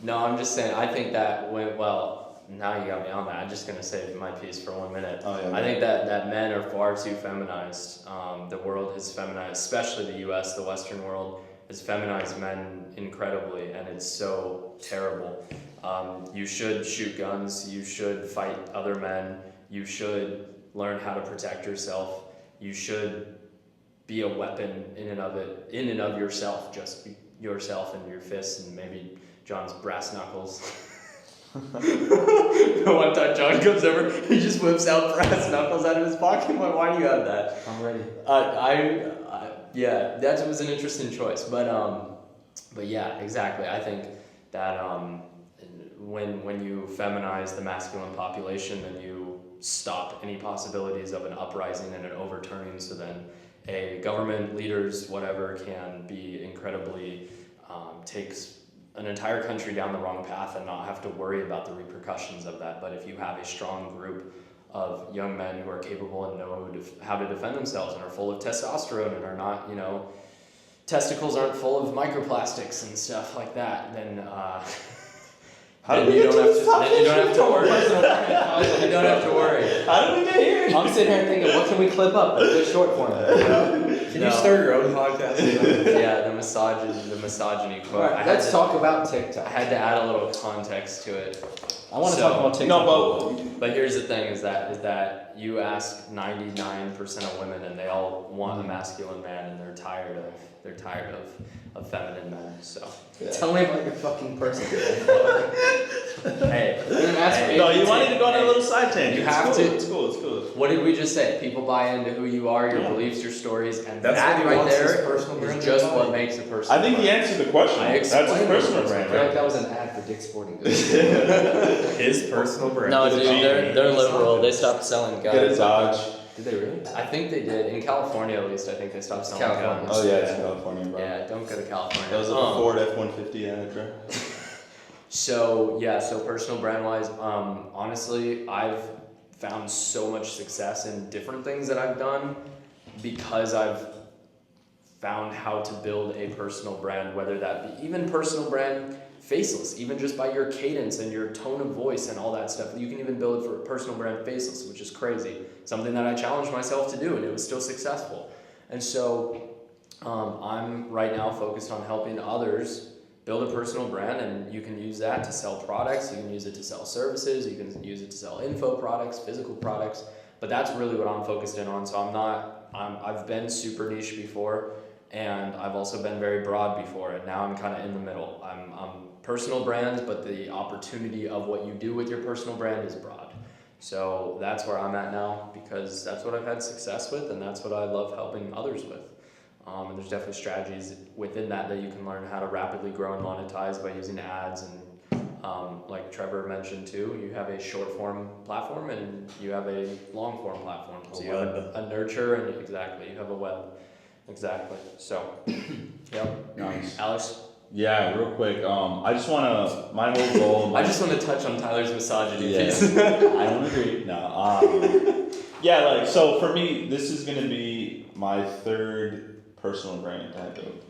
No, I'm just saying. I think that went well. Now you got me on that. I'm just gonna save my piece for 1 minute. Oh yeah. I think that men are far too feminized. The world has feminized, especially the U.S., the Western world, has feminized men incredibly, and it's so terrible. You should shoot guns. You should fight other men. You should learn how to protect yourself. You should be a weapon in and of yourself. Just be yourself and your fists and maybe John's brass knuckles. One time John comes over, he just whips out brass knuckles out of his pocket. I'm like, why do you have that? I'm ready. Yeah, that was an interesting choice, but yeah, exactly. I think that when you feminize the masculine population, then you stop any possibilities of an uprising and an overturning. So then, government leaders, whatever, can be incredibly takes an entire country down the wrong path and not have to worry about the repercussions of that. But if you have a strong group of young men who are capable and know how to defend themselves and are full of testosterone and are not, testicles aren't full of microplastics and stuff like that, then How then did we you get don't to have this to. Then you don't have to worry. topic? You don't have to worry. How did we get here? I'm sitting here thinking, what can we clip up? A good short form. Can No. you start your own podcast? Yeah, the misogyny quote. Alright, let's talk about I TikTok. had to add a little context to it. I want to So- talk about TikTok. No, But here's the thing: is that you ask 99% of women, and they all want a masculine man, and they're tired of feminine men. So Tell me about your fucking person. hey, hey, no, you wanted to go on a little side tangent. You have It's to. cool, It's cool. It's cool. What did we just say? People buy into who you are, your Yeah. beliefs, your stories, and That's that what he right wants his there personal brand is to just embody. what makes a person. I think he answered the question. I That's his explained personal it. I brand. feel like Right? that was an ad for Dick's Sporting Goods. His personal brand. No, is dude, a they're G. liberal. They stopped selling guns. Get a Dodge. Did they really? I think they did in California, at least. I think they stopped selling California. guns. Oh yeah, it's California, bro. Yeah, don't go to California. That was a Ford F-150 Acura. So personal brand wise, honestly, I've found so much success in different things that I've done because I've found how to build a personal brand, whether that be even personal brand faceless, even just by your cadence and your tone of voice and all that stuff. You can even build it for a personal brand faceless, which is crazy. Something that I challenged myself to do, and it was still successful. And so I'm right now focused on helping others build a personal brand, and you can use that to sell products, you can use it to sell services, you can use it to sell info products, physical products, but that's really what I'm focused in on. So I've been super niche before, and I've also been very broad before, and now I'm kind of in the middle. I'm personal brands, but the opportunity of what you do with your personal brand is broad. So that's where I'm at now, because that's what I've had success with, and that's what I love helping others with. And there's definitely strategies within that you can learn how to rapidly grow and monetize by using ads. And like Trevor mentioned too, you have a short form platform and you have a long form platform. So you have a nurture and exactly, you have a web. Exactly. So, yep. Nice. Alex? Yeah, real quick. I just want to, my whole goal. I just want to touch on Tyler's misogyny. Yeah, I don't agree. No. Yeah, like, so for me, this is going to be my third personal brand I built.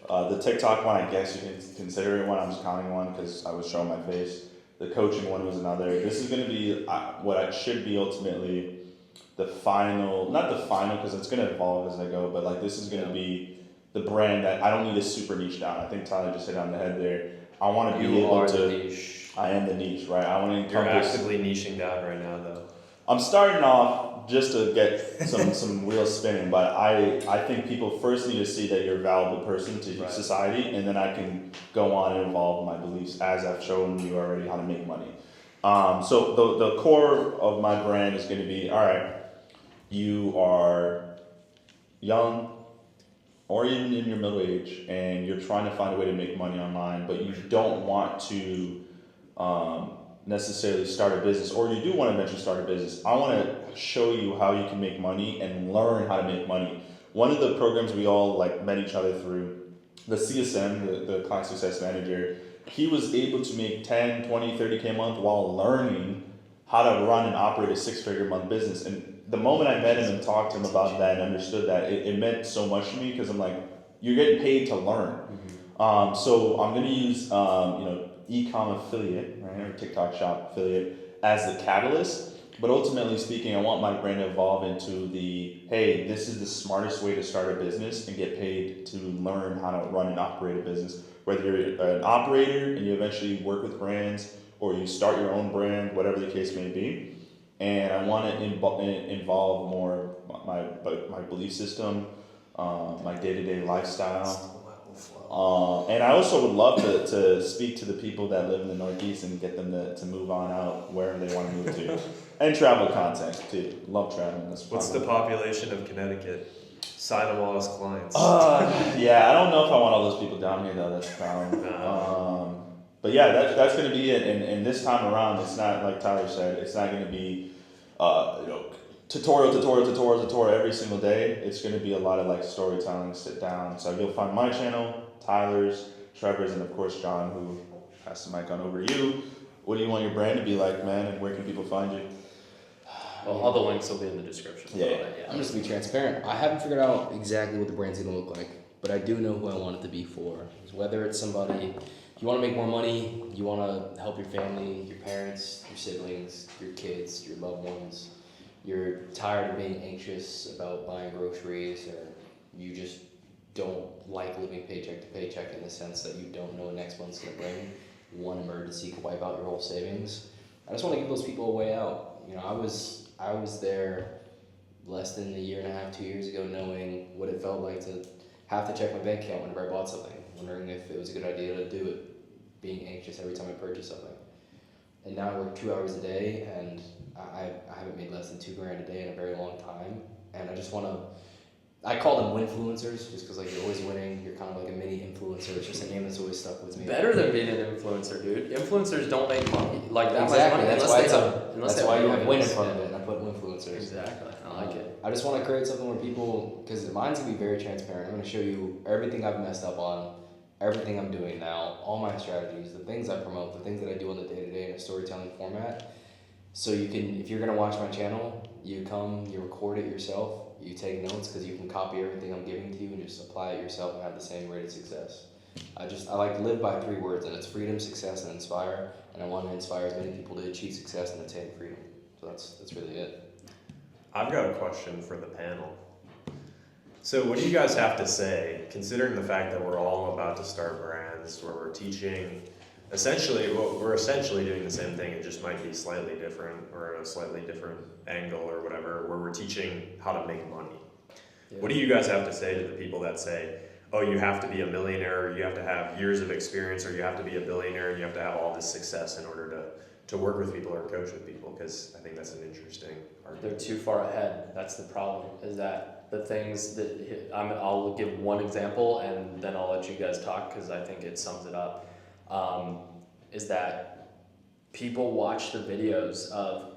The TikTok one, I guess you can consider it one. I'm just counting one because I was showing my face. The coaching one was another. This is going to be what I should be ultimately the final, not the final because it's going to evolve as I go, but like this is going to be the brand that I don't need to super niche down. I think Tyler just hit on the head there. I want to be able to. The niche. I am the niche, right? I want to You're encompass. actively niching down right now, though. I'm starting off just to get some wheels spinning, but I think people first need to see that you're a valuable person to society, and then I can go on and evolve my beliefs as I've shown you already how to make money. So the core of my brand is going to be, all right, you are young or even in your middle age, and you're trying to find a way to make money online, but you don't want to necessarily start a business, or you do want to eventually start a business. I want to show you how you can make money and learn how to make money. One of the programs we all like met each other through, the CSM, the Client Success Manager, he was able to make 10, 20, 30K a month while learning how to run and operate a 6-figure a month business. And the moment I met him and talked to him about that and understood that, it meant so much to me because I'm like, you're getting paid to learn. Mm-hmm. So I'm going to use, e-com affiliate, right, or TikTok shop affiliate as the catalyst. But ultimately speaking, I want my brand to evolve into hey, this is the smartest way to start a business and get paid to learn how to run and operate a business. Whether you're an operator and you eventually work with brands, or you start your own brand, whatever the case may be. And I want to involve more my belief system, my day-to-day lifestyle. And I also would love to speak to the people that live in the Northeast and get them to move on out wherever they want to move to. And travel content too. Love traveling. What's the population of Connecticut? Sign them all as clients. Yeah, I don't know if I want all those people down here though. That's the problem. But yeah, that's going to be it. And this time around, it's not like Tyler said. It's not going to be tutorial every single day. It's going to be a lot of like storytelling, sit down. So you'll find my channel, Tyler's, Trevor's, and of course John, who pass the mic on over to you. What do you want your brand to be like, man? And where can people find you? Well, all the links will be in the description. Yeah. I'm just gonna be transparent. I haven't figured out exactly what the brand's gonna look like, but I do know who I want it to be for. Whether it's somebody, you want to make more money, you want to help your family, your parents, your siblings, your kids, your loved ones. You're tired of being anxious about buying groceries, or you just don't like living paycheck to paycheck in the sense that you don't know what next month's gonna bring. One emergency could wipe out your whole savings. I just want to give those people a way out. I was there less than a year and a half, 2 years ago, knowing what it felt like to have to check my bank account whenever I bought something, wondering if it was a good idea to do it, being anxious every time I purchased something. And now I work 2 hours a day, and I haven't made less than $2,000 a day in a very long time. And I just want to, I call them winfluencers, just because like you're always winning. You're kind of like a mini influencer. It's just a name that's always stuck with me. Better than being an influencer, dude. Influencers don't make money like that exactly. much money. That's why you have win in front of it, and I put influencers. Exactly. I like it. I just want to create something where people, because mine's gonna be very transparent. I'm gonna show you everything I've messed up on, everything I'm doing now, all my strategies, the things I promote, the things that I do on the day-to-day in a storytelling format. So you can, if you're gonna watch my channel, you come, you record it yourself, You take notes because you can copy everything I'm giving to you and just apply it yourself and have the same rate of success. I like live by 3 words, and it's freedom, success, and inspire. And I want to inspire as many people to achieve success and attain freedom. So that's really it. I've got a question for the panel. So what do you guys have to say, considering the fact that we're all about to start brands where we're teaching, we're essentially doing the same thing, it just might be slightly different or a slightly different angle or whatever, where we're teaching how to make money. Yeah. What do you guys have to say to the people that say, oh, you have to be a millionaire, or you have to have years of experience, or you have to be a billionaire, and you have to have all this success in order to work with people or coach with people? Because I think that's an interesting argument. They're too far ahead. That's the problem, is that the things that, I'll give one example, and then I'll let you guys talk, because I think it sums it up, is that people watch the videos of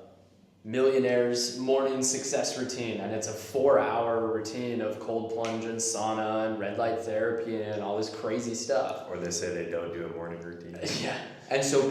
millionaires' morning success routine, and it's a 4-hour routine of cold plunge and sauna and red light therapy and all this crazy stuff. Or they say they don't do a morning routine. Yeah. And so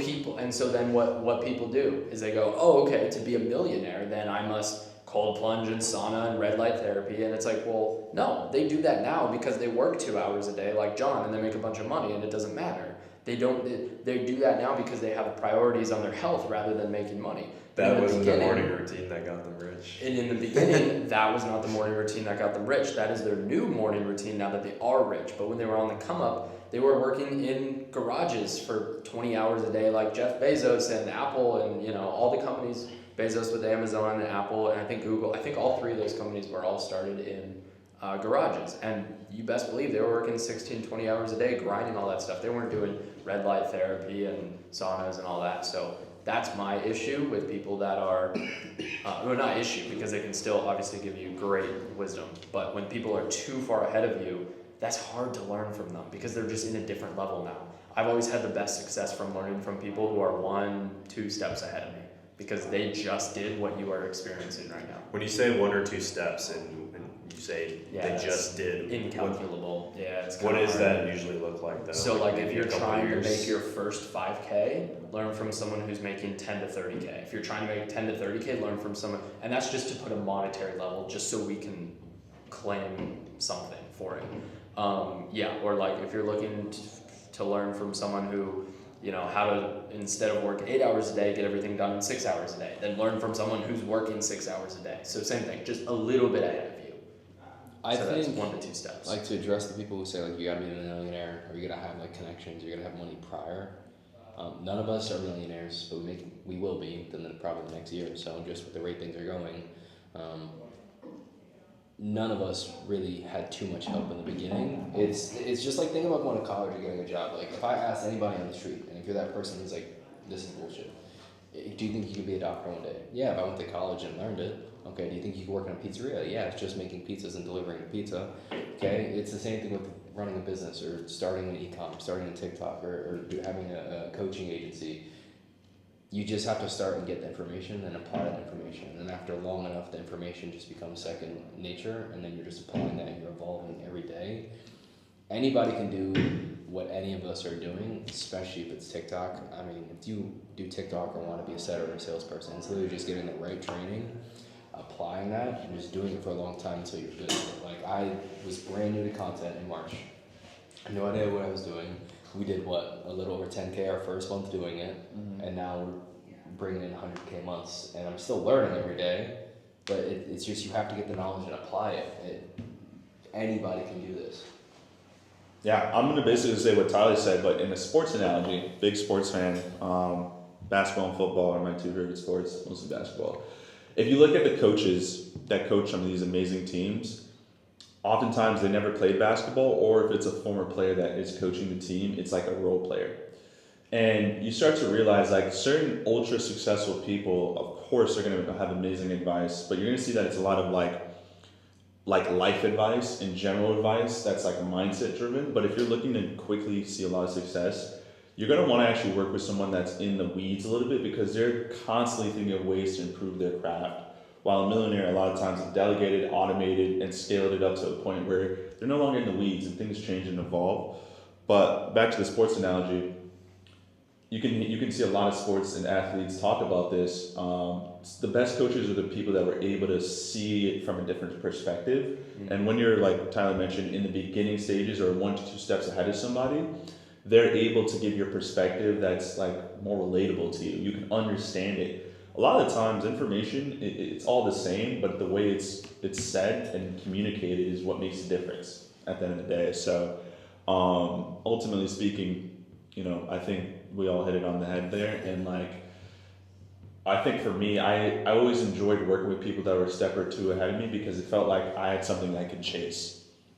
then what people do is they go, oh, okay, to be a millionaire, then I must cold plunge and sauna and red light therapy. And it's like, well, no, they do that now because they work 2 hours a day like John, and they make a bunch of money, and it doesn't matter. They do that now because they have priorities on their health rather than making money. That wasn't the morning routine that got them rich. And in the beginning, that was not the morning routine that got them rich. That is their new morning routine now that they are rich. But when they were on the come up, they were working in garages for 20 hours a day like Jeff Bezos and Apple and all the companies, Bezos with Amazon and Apple and I think Google. I think all 3 of those companies were all started in garages. And you best believe they were working 16, 20 hours a day, grinding all that stuff. They weren't doing red light therapy and saunas and all that. So that's my issue with people that are, well, not issue, because they can still obviously give you great wisdom. But when people are too far ahead of you, that's hard to learn from them because they're just in a different level now. I've always had the best success from learning from people who are 1-2 steps ahead of me because they just did what you are experiencing right now. When you say 1 or 2 steps and you say they just did, incalculable. What does that usually look like though? So like if you're trying to make your first 5K, learn from someone who's making 10 to 30K. If you're trying to make 10 to 30K, learn from someone, and that's just to put a monetary level, just so we can claim something for it. Or like if you're looking to learn from someone who, how to, instead of work 8 hours a day, get everything done in 6 hours a day, then learn from someone who's working 6 hours a day. So same thing, just a little bit ahead of you. I think that's 1 to 2 steps. Like to address the people who say like you gotta be a millionaire or you gotta have like connections, you gotta have money prior. None of us are millionaires, but we will be probably the next year or so, just with the rate things are going. None of us really had too much help in the beginning. It's just like thinking about going to college or getting a job. Like if I asked anybody on the street, and if you're that person who's like, this is bullshit, do you think you could be a doctor one day? Yeah, if I went to college and learned it. Okay, do you think you could work in a pizzeria? Yeah, it's just making pizzas and delivering a pizza. Okay, it's the same thing with running a business or starting an e-com, starting a TikTok or having a coaching agency. You just have to start and get the information and apply that information. And after long enough, the information just becomes second nature, and then you're just applying that and you're evolving every day. Anybody can do what any of us are doing, especially if it's TikTok. I mean, if you do TikTok or want to be a setter or a salesperson, it's literally just getting the right training, applying that, and just doing it for a long time until you're good at it. Like, I was brand new to content in March. I had no idea what I was doing. We did a little over 10K our first month doing it, and now we're bringing in 100K months, and I'm still learning every day, but it's just you have to get the knowledge and apply it. Anybody can do this. Yeah, I'm gonna basically say what Tyler said, but in a sports analogy, big sports fan, basketball and football are my 2 favorite sports, mostly basketball. If you look at the coaches that coach some of these amazing teams, oftentimes they never played basketball, or if it's a former player that is coaching the team, it's like a role player. And you start to realize like certain ultra successful people, of course, are going to have amazing advice, but you're going to see that it's a lot of like life advice and general advice that's like mindset driven. But if you're looking to quickly see a lot of success, you're going to want to actually work with someone that's in the weeds a little bit, because they're constantly thinking of ways to improve their craft. While a millionaire a lot of times have delegated, automated, and scaled it up to a point where they're no longer in the weeds and things change and evolve. But back to the sports analogy, you can see a lot of sports and athletes talk about this. The best coaches are the people that were able to see it from a different perspective. Mm-hmm. And when you're, like Tyler mentioned, in the beginning stages or 1 to 2 steps ahead of somebody, they're able to give your perspective that's like more relatable to you. You can understand it. A lot of times, information it's all the same, but the way it's said and communicated is what makes the difference at the end of the day. So, ultimately speaking, you know, I think we all hit it on the head there. And like, I think for me, I always enjoyed working with people that were a step or two ahead of me because it felt like I had something I could chase.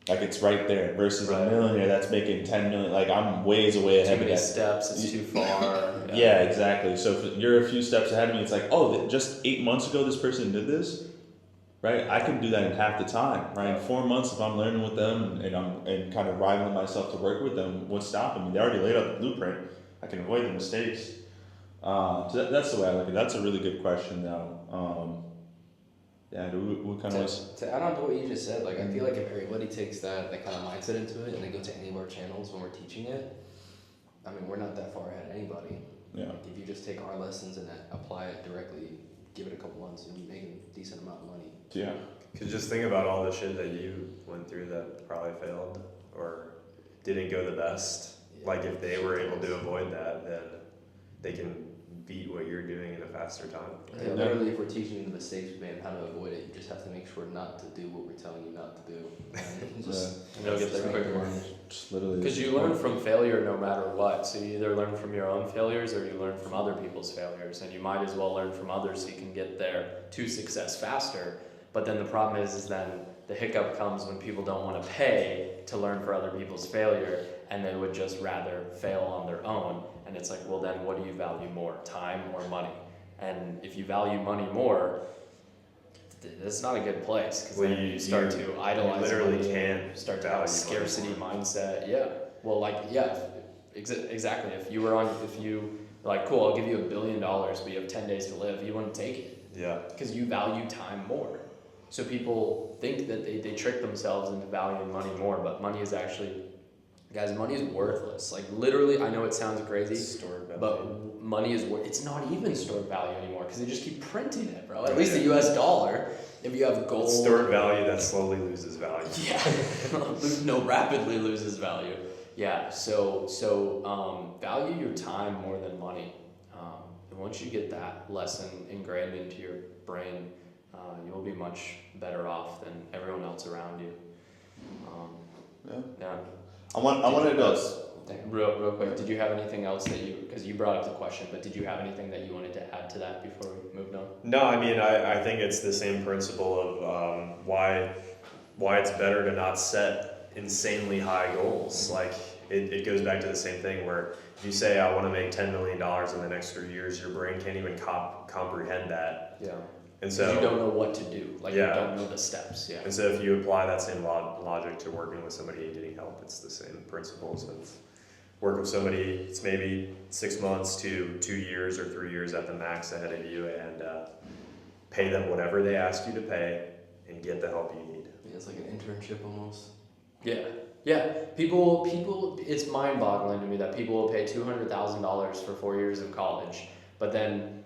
Like it's right there versus a millionaire that's making 10 million. Like I'm ways away ahead Too of many that. steps, it's too far. Yeah, exactly. So if you're a few steps ahead of me, it's like, oh, just 8 months ago this person did this, right? I can do that in half the time, right? In 4 months, if I'm learning with them and kind of rivaling myself to work with them, what's stopping me? They already laid out the blueprint. I can avoid the mistakes. So that's the way I look at it. That's a really good question, though. Yeah, what kind of To add on to what you just said, like I feel like if everybody takes that kind of mindset into it and they go to any of our channels when we're teaching it, I mean, we're not that far ahead of anybody. Yeah. Like if you just take our lessons and apply it directly, give it a couple months, and you make a decent amount of money. Yeah. Because just think about all the shit that you went through that probably failed or didn't go the best. Yeah. Like if they were able to avoid that, then they can beat what you're doing in a faster time. Yeah, literally, if we're teaching you the mistakes we made and how to avoid it, you just have to make sure not to do what we're telling you not to do. And And you'll get there quicker. Just literally. Because you learn from failure no matter what. So you either learn from your own failures or you learn from other people's failures. And you might as well learn from others so you can get there to success faster. But then the problem is then the hiccup comes when people don't want to pay to learn for other people's failure and they would just rather fail on their own. And it's like, well, then what do you value more, time or money? And if you value money more, that's not a good place because then you start to idolize literally money, can't start to value have scarcity money. mindset. Yeah. Well, like, yeah, exactly. If you like, cool, I'll give you $1 billion, but you have 10 days to live, you wouldn't take it Yeah. because you value time more. So people think that they trick themselves into valuing money more, but money is actually, guys, money is worthless. Like literally, I know it sounds crazy, Stored value. but money is it's not even stored value anymore because they just keep printing it, bro. At least the U.S. dollar, if you have gold, It's stored value that slowly loses value. yeah, rapidly loses value. Yeah, so value your time more than money. And once you get that lesson ingrained into your brain, you'll be much better off than everyone else around you. Yeah. I wanted to. Real quick, did you have anything else that because you brought up the question, but did you have anything that you wanted to add to that before we moved on? No, I mean, I think it's the same principle of why it's better to not set insanely high goals. Like, it goes back to the same thing where if you say, I want to make $10 million in the next 3 years, your brain can't even comprehend that. Yeah. And so you don't know what to do. Like, Yeah. you don't know the steps. Yeah. And so if you apply that same logic to working with somebody and getting help, it's the same principles. And work with somebody, it's maybe 6 months to 2 years or 3 years at the max ahead of you, and pay them whatever they ask you to pay and get the help you need. Yeah, it's like an internship almost. Yeah. Yeah. People, it's mind-boggling to me that people will pay $200,000 for 4 years of college, but then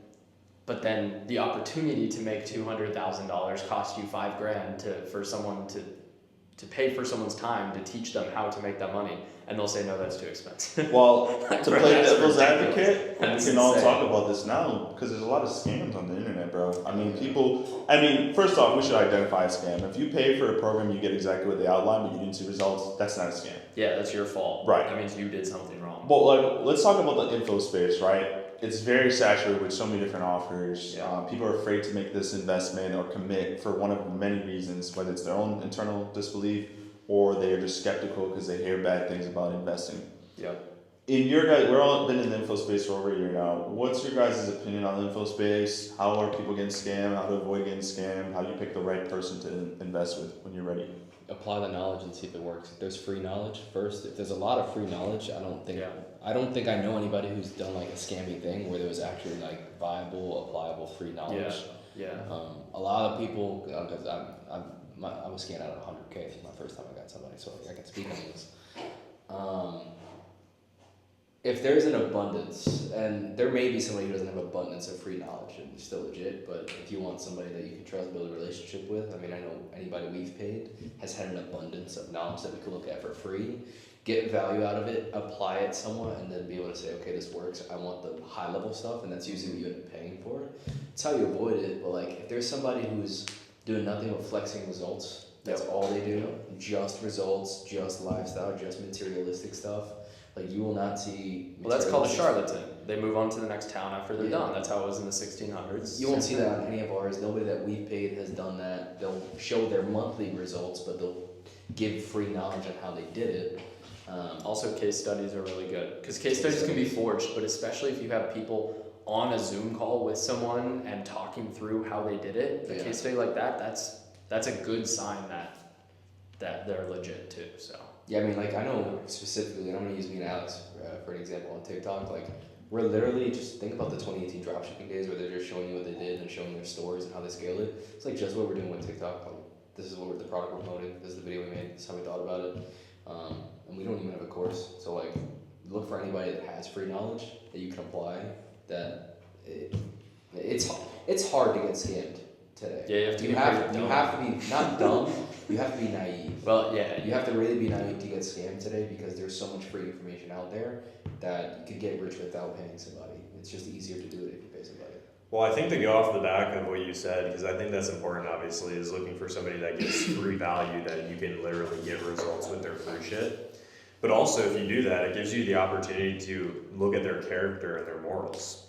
the opportunity to make $200,000 cost you $5,000 for someone to pay for someone's time to teach them how to make that money, and they'll say no, that's too expensive. Well, to Bro, play that's devil's ridiculous. advocate, and we That's can all insane. talk about this now because there's a lot of scams on the internet, bro. I mean, first off, we should identify a scam. If you pay for a program, you get exactly what they outlined, but you didn't see results, that's not a scam. Yeah, that's your fault. Right. That means you did something wrong. But like, let's talk about the info space, right? It's very saturated with so many different offers. Yeah. People are afraid to make this investment or commit for one of many reasons, whether it's their own internal disbelief or they are just skeptical because they hear bad things about investing. Yep. In your guys, we're all been in the info space for over a year now. What's your guys' opinion on the info space? How are people getting scammed? How to avoid getting scammed? How do you pick the right person to invest with when you're ready? Apply the knowledge and see if it works. If there's free knowledge first, if there's a lot of free knowledge, I don't think I know anybody who's done like a scammy thing where there was actually like viable, applicable free knowledge. Yeah. A lot of people, because I was scammed out of 100K for my first time I got somebody, so I can speak on this. if there's an abundance, and there may be somebody who doesn't have abundance of free knowledge and they're still legit, but if you want somebody that you can trust, build a relationship with, I mean, I know anybody we've paid has had an abundance of knowledge that we could look at for free, get value out of it, apply it somewhat, and then be able to say, okay, this works. I want the high level stuff, and that's usually what you end up paying for. It's how you avoid it. But like, if there's somebody who's doing nothing but flexing results, that's all they do, just results, just lifestyle, just materialistic stuff. Like, you will not see. Well, that's called a charlatan. They move on to the next town after they're Yeah. done. That's how it was in the 1600s. You won't see that on any of ours. Nobody that we've paid has done that. They'll show their monthly results, but they'll give free knowledge on how they did it. Also, case studies are really good because case studies can be forged, but especially if you have people on a Zoom call with someone and talking through how they did it, a case study like that, that's a good sign that they're legit too. So. Yeah, I mean, like, I know specifically, and I'm going to use me and Alex for an example on TikTok. Like, we're literally just, think about the 2018 dropshipping days where they're just showing you what they did and showing their stories and how they scaled it. It's like just what we're doing with TikTok. Like, this is what the product we're promoting. This is the video we made. This is how we thought about it. And we don't even have a course. So, like, look for anybody that has free knowledge that you can apply. It's hard to get scammed today. Yeah, you have to be not dumb. You have to be naive. Well, yeah. You have to really be naive to get scammed today because there's so much free information out there that you could get rich without paying somebody. It's just easier to do it if you pay somebody. Well, I think to go off the back of what you said, because I think that's important, obviously, is looking for somebody that gives free value that you can literally get results with their free shit. But also, if you do that, it gives you the opportunity to look at their character and their morals.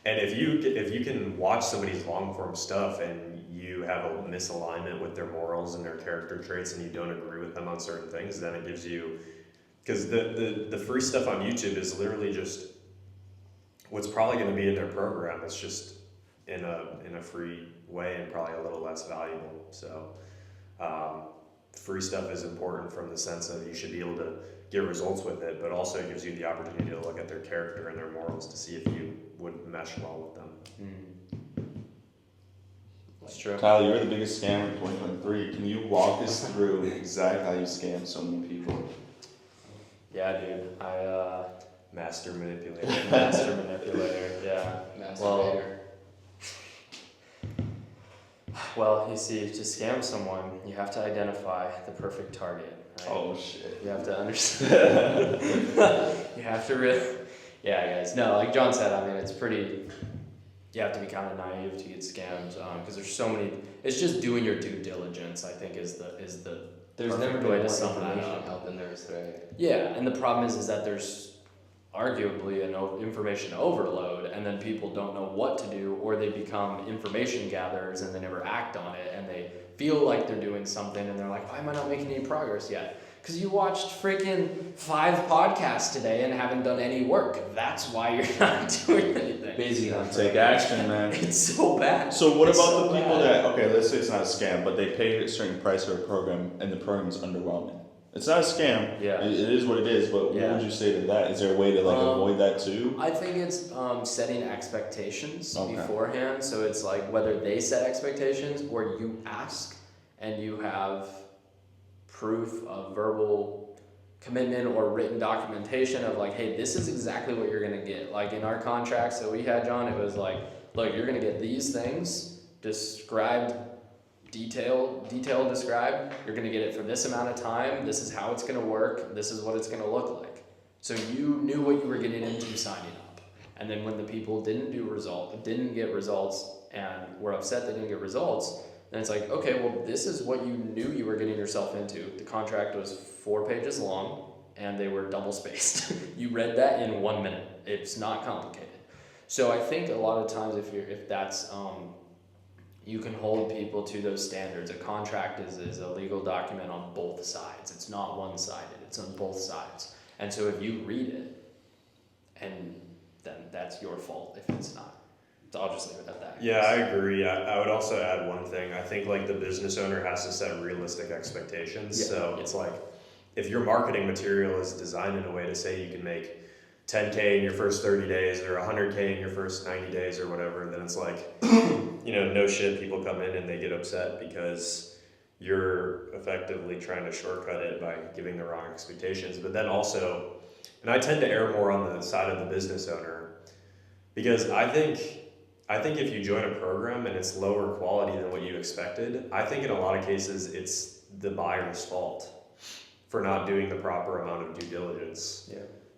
And if you can watch somebody's long form stuff and you have a misalignment with their morals and their character traits and you don't agree with them on certain things, then it gives you, because the free stuff on YouTube is literally just what's probably going to be in their program. It's just in a free way and probably a little less valuable. So free stuff is important from the sense of you should be able to get results with it, but also it gives you the opportunity to look at their character and their morals to see if you would mesh well with them. That's true. Kyle, you're the biggest scammer in 2023. Can you walk us through exactly how you scam so many people? Yeah, dude. Master manipulator. Master manipulator. Yeah. Masturbator. Well, you see, to scam someone, you have to identify the perfect target. Right? Oh shit. You have to understand. You have to really. Yeah, guys. No, like John said, I mean, it's pretty. You have to be kind of naive to get scammed because there's so many. It's just doing your due diligence. I think is the. There's perfect never been way more to sum that information up. out than there is today. Yeah, and the problem is that there's arguably an information overload, and then people don't know what to do, or they become information gatherers and they never act on it, and they feel like they're doing something, and they're like, why am I not making any progress yet? Because you watched freaking 5 podcasts today and haven't done any work. That's why you're not doing anything. Busy. Take action, man. It's so bad. So what It's about so the people bad. that, okay, let's say it's not a scam, but they pay a certain price for a program and the program is underwhelming? It's not a scam. Yeah. It is what it is, but Yeah. what would you say to that? Is there a way to avoid that too? I think it's setting expectations Okay. beforehand. So it's like whether they set expectations or you ask and you have proof of verbal commitment or written documentation of like, hey, this is exactly what you're going to get. Like in our contracts that we had, John, it was like, look, you're going to get these things described, detailed described. You're going to get it for this amount of time. This is how it's going to work. This is what it's going to look like. So you knew what you were getting into signing up. And then when the people didn't get results and were upset they didn't get results, then it's like, okay, well, this is what you knew you were getting yourself into. The contract was 4 pages long and they were double spaced. You read that in 1 minute. It's not complicated. So I think a lot of times if that's you can hold people to those standards. A contract is a legal document on both sides. It's not one-sided. It's on both sides. And so if you read it, and then that's your fault if it's not. So I'll just leave it at that. Yeah, I agree. I would also add one thing. I think like the business owner has to set realistic expectations. Yeah. So it's like if your marketing material is designed in a way to say you can make 10K in your first 30 days or 100K in your first 90 days or whatever, then it's like, no shit, people come in and they get upset because you're effectively trying to shortcut it by giving the wrong expectations. But then also And I tend to err more on the side of the business owner because I think if you join a program and it's lower quality than what you expected, I think in a lot of cases it's the buyer's fault for not doing the proper amount of due diligence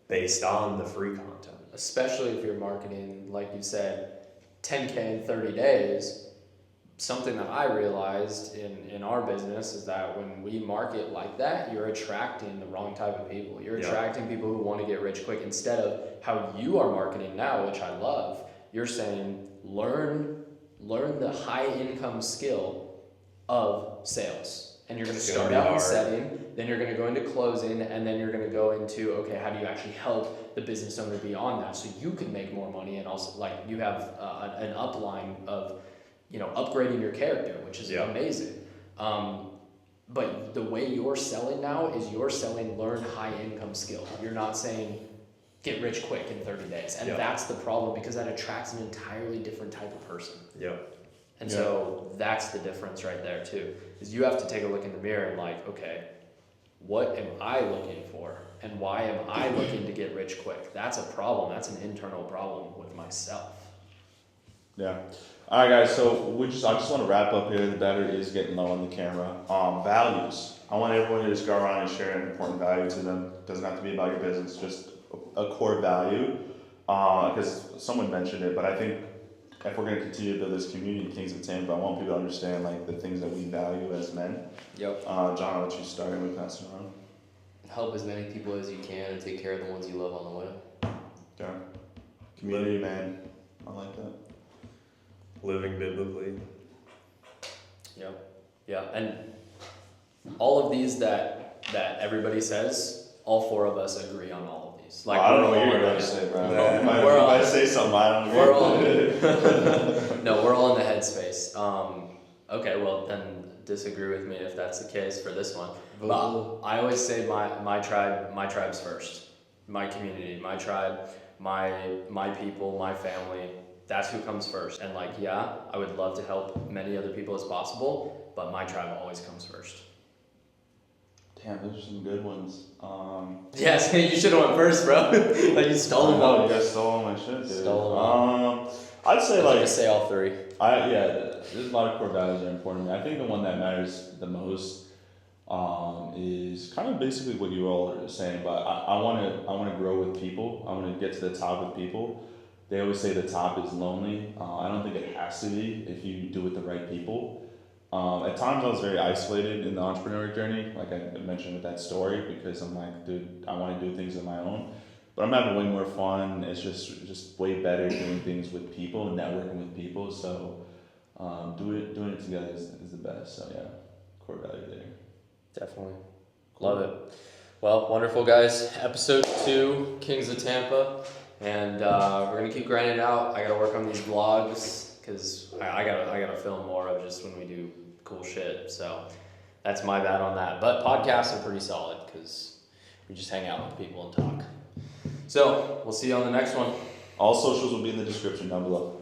based on the free content. Especially if you're marketing, like you said, 10K in 30 days. Something that I realized in our business is that when we market like that, you're attracting the wrong type of people. You're attracting people who want to get rich quick instead of how you are marketing now, which I love. You're saying learn the high income skill of sales. And you're going to start out in setting, then you're going to go into closing, and then you're going to go into, okay, how do you actually help the business owner beyond that so you can make more money and also like you have an upline of upgrading your character, which is amazing. But the way you're selling now is you're selling learn high income skill. You're not saying get rich quick in 30 days. And that's the problem because that attracts an entirely different type of person. And so that's the difference right there too, is you have to take a look in the mirror and like, okay, what am I looking for? And why am I looking to get rich quick? That's a problem. That's an internal problem with myself. Yeah. All right, guys. So I just want to wrap up here. The battery is getting low on the camera. Values. I want everyone to just go around and share an important value to them. It doesn't have to be about your business. Just a core value. Because someone mentioned it, but I think if we're going to continue to build this community, Kings of Tampa, I want people to understand like the things that we value as men. Yep. John, I'll let you start and we pass it around. Help as many people as you can and take care of the ones you love on the way. Okay. Community, man. I like that. Living biblically. Yeah. And all of these that everybody says, all four of us agree on all of these. Like I don't know what you're gonna say, bro. If I say something, I don't we're all no, we're all in the headspace. Okay, well then disagree with me if that's the case for this one. But I always say my tribe's first. My community, my tribe, my people, my family. That's who comes first. And like, yeah, I would love to help many other people as possible, but my tribe always comes first. Damn, those are some good ones. Yes, you should have went first, bro. Like you stole them. Oh, you guys stole my shit, dude. Stole them. I'd say like say all three. There's a lot of core values that are important to me. I think the one that matters the most is kind of basically what you all are saying. But I want to grow with people. I want to get to the top with people. They always say the top is lonely. I don't think it has to be if you do it with the right people. At times I was very isolated in the entrepreneurial journey, like I mentioned with that story, because I'm like, dude, I want to do things on my own. But I'm having way more fun. It's just way better doing things with people and networking with people. So doing it together is the best. So yeah, core value there. Definitely. Love it. Well, wonderful guys. Episode 2, Kings of Tampa. And we're gonna keep grinding it out. I gotta work on these vlogs because I gotta film more of just when we do cool shit. So that's my bad on that. But podcasts are pretty solid because we just hang out with people and talk. So we'll see you on the next one. All socials will be in the description down below.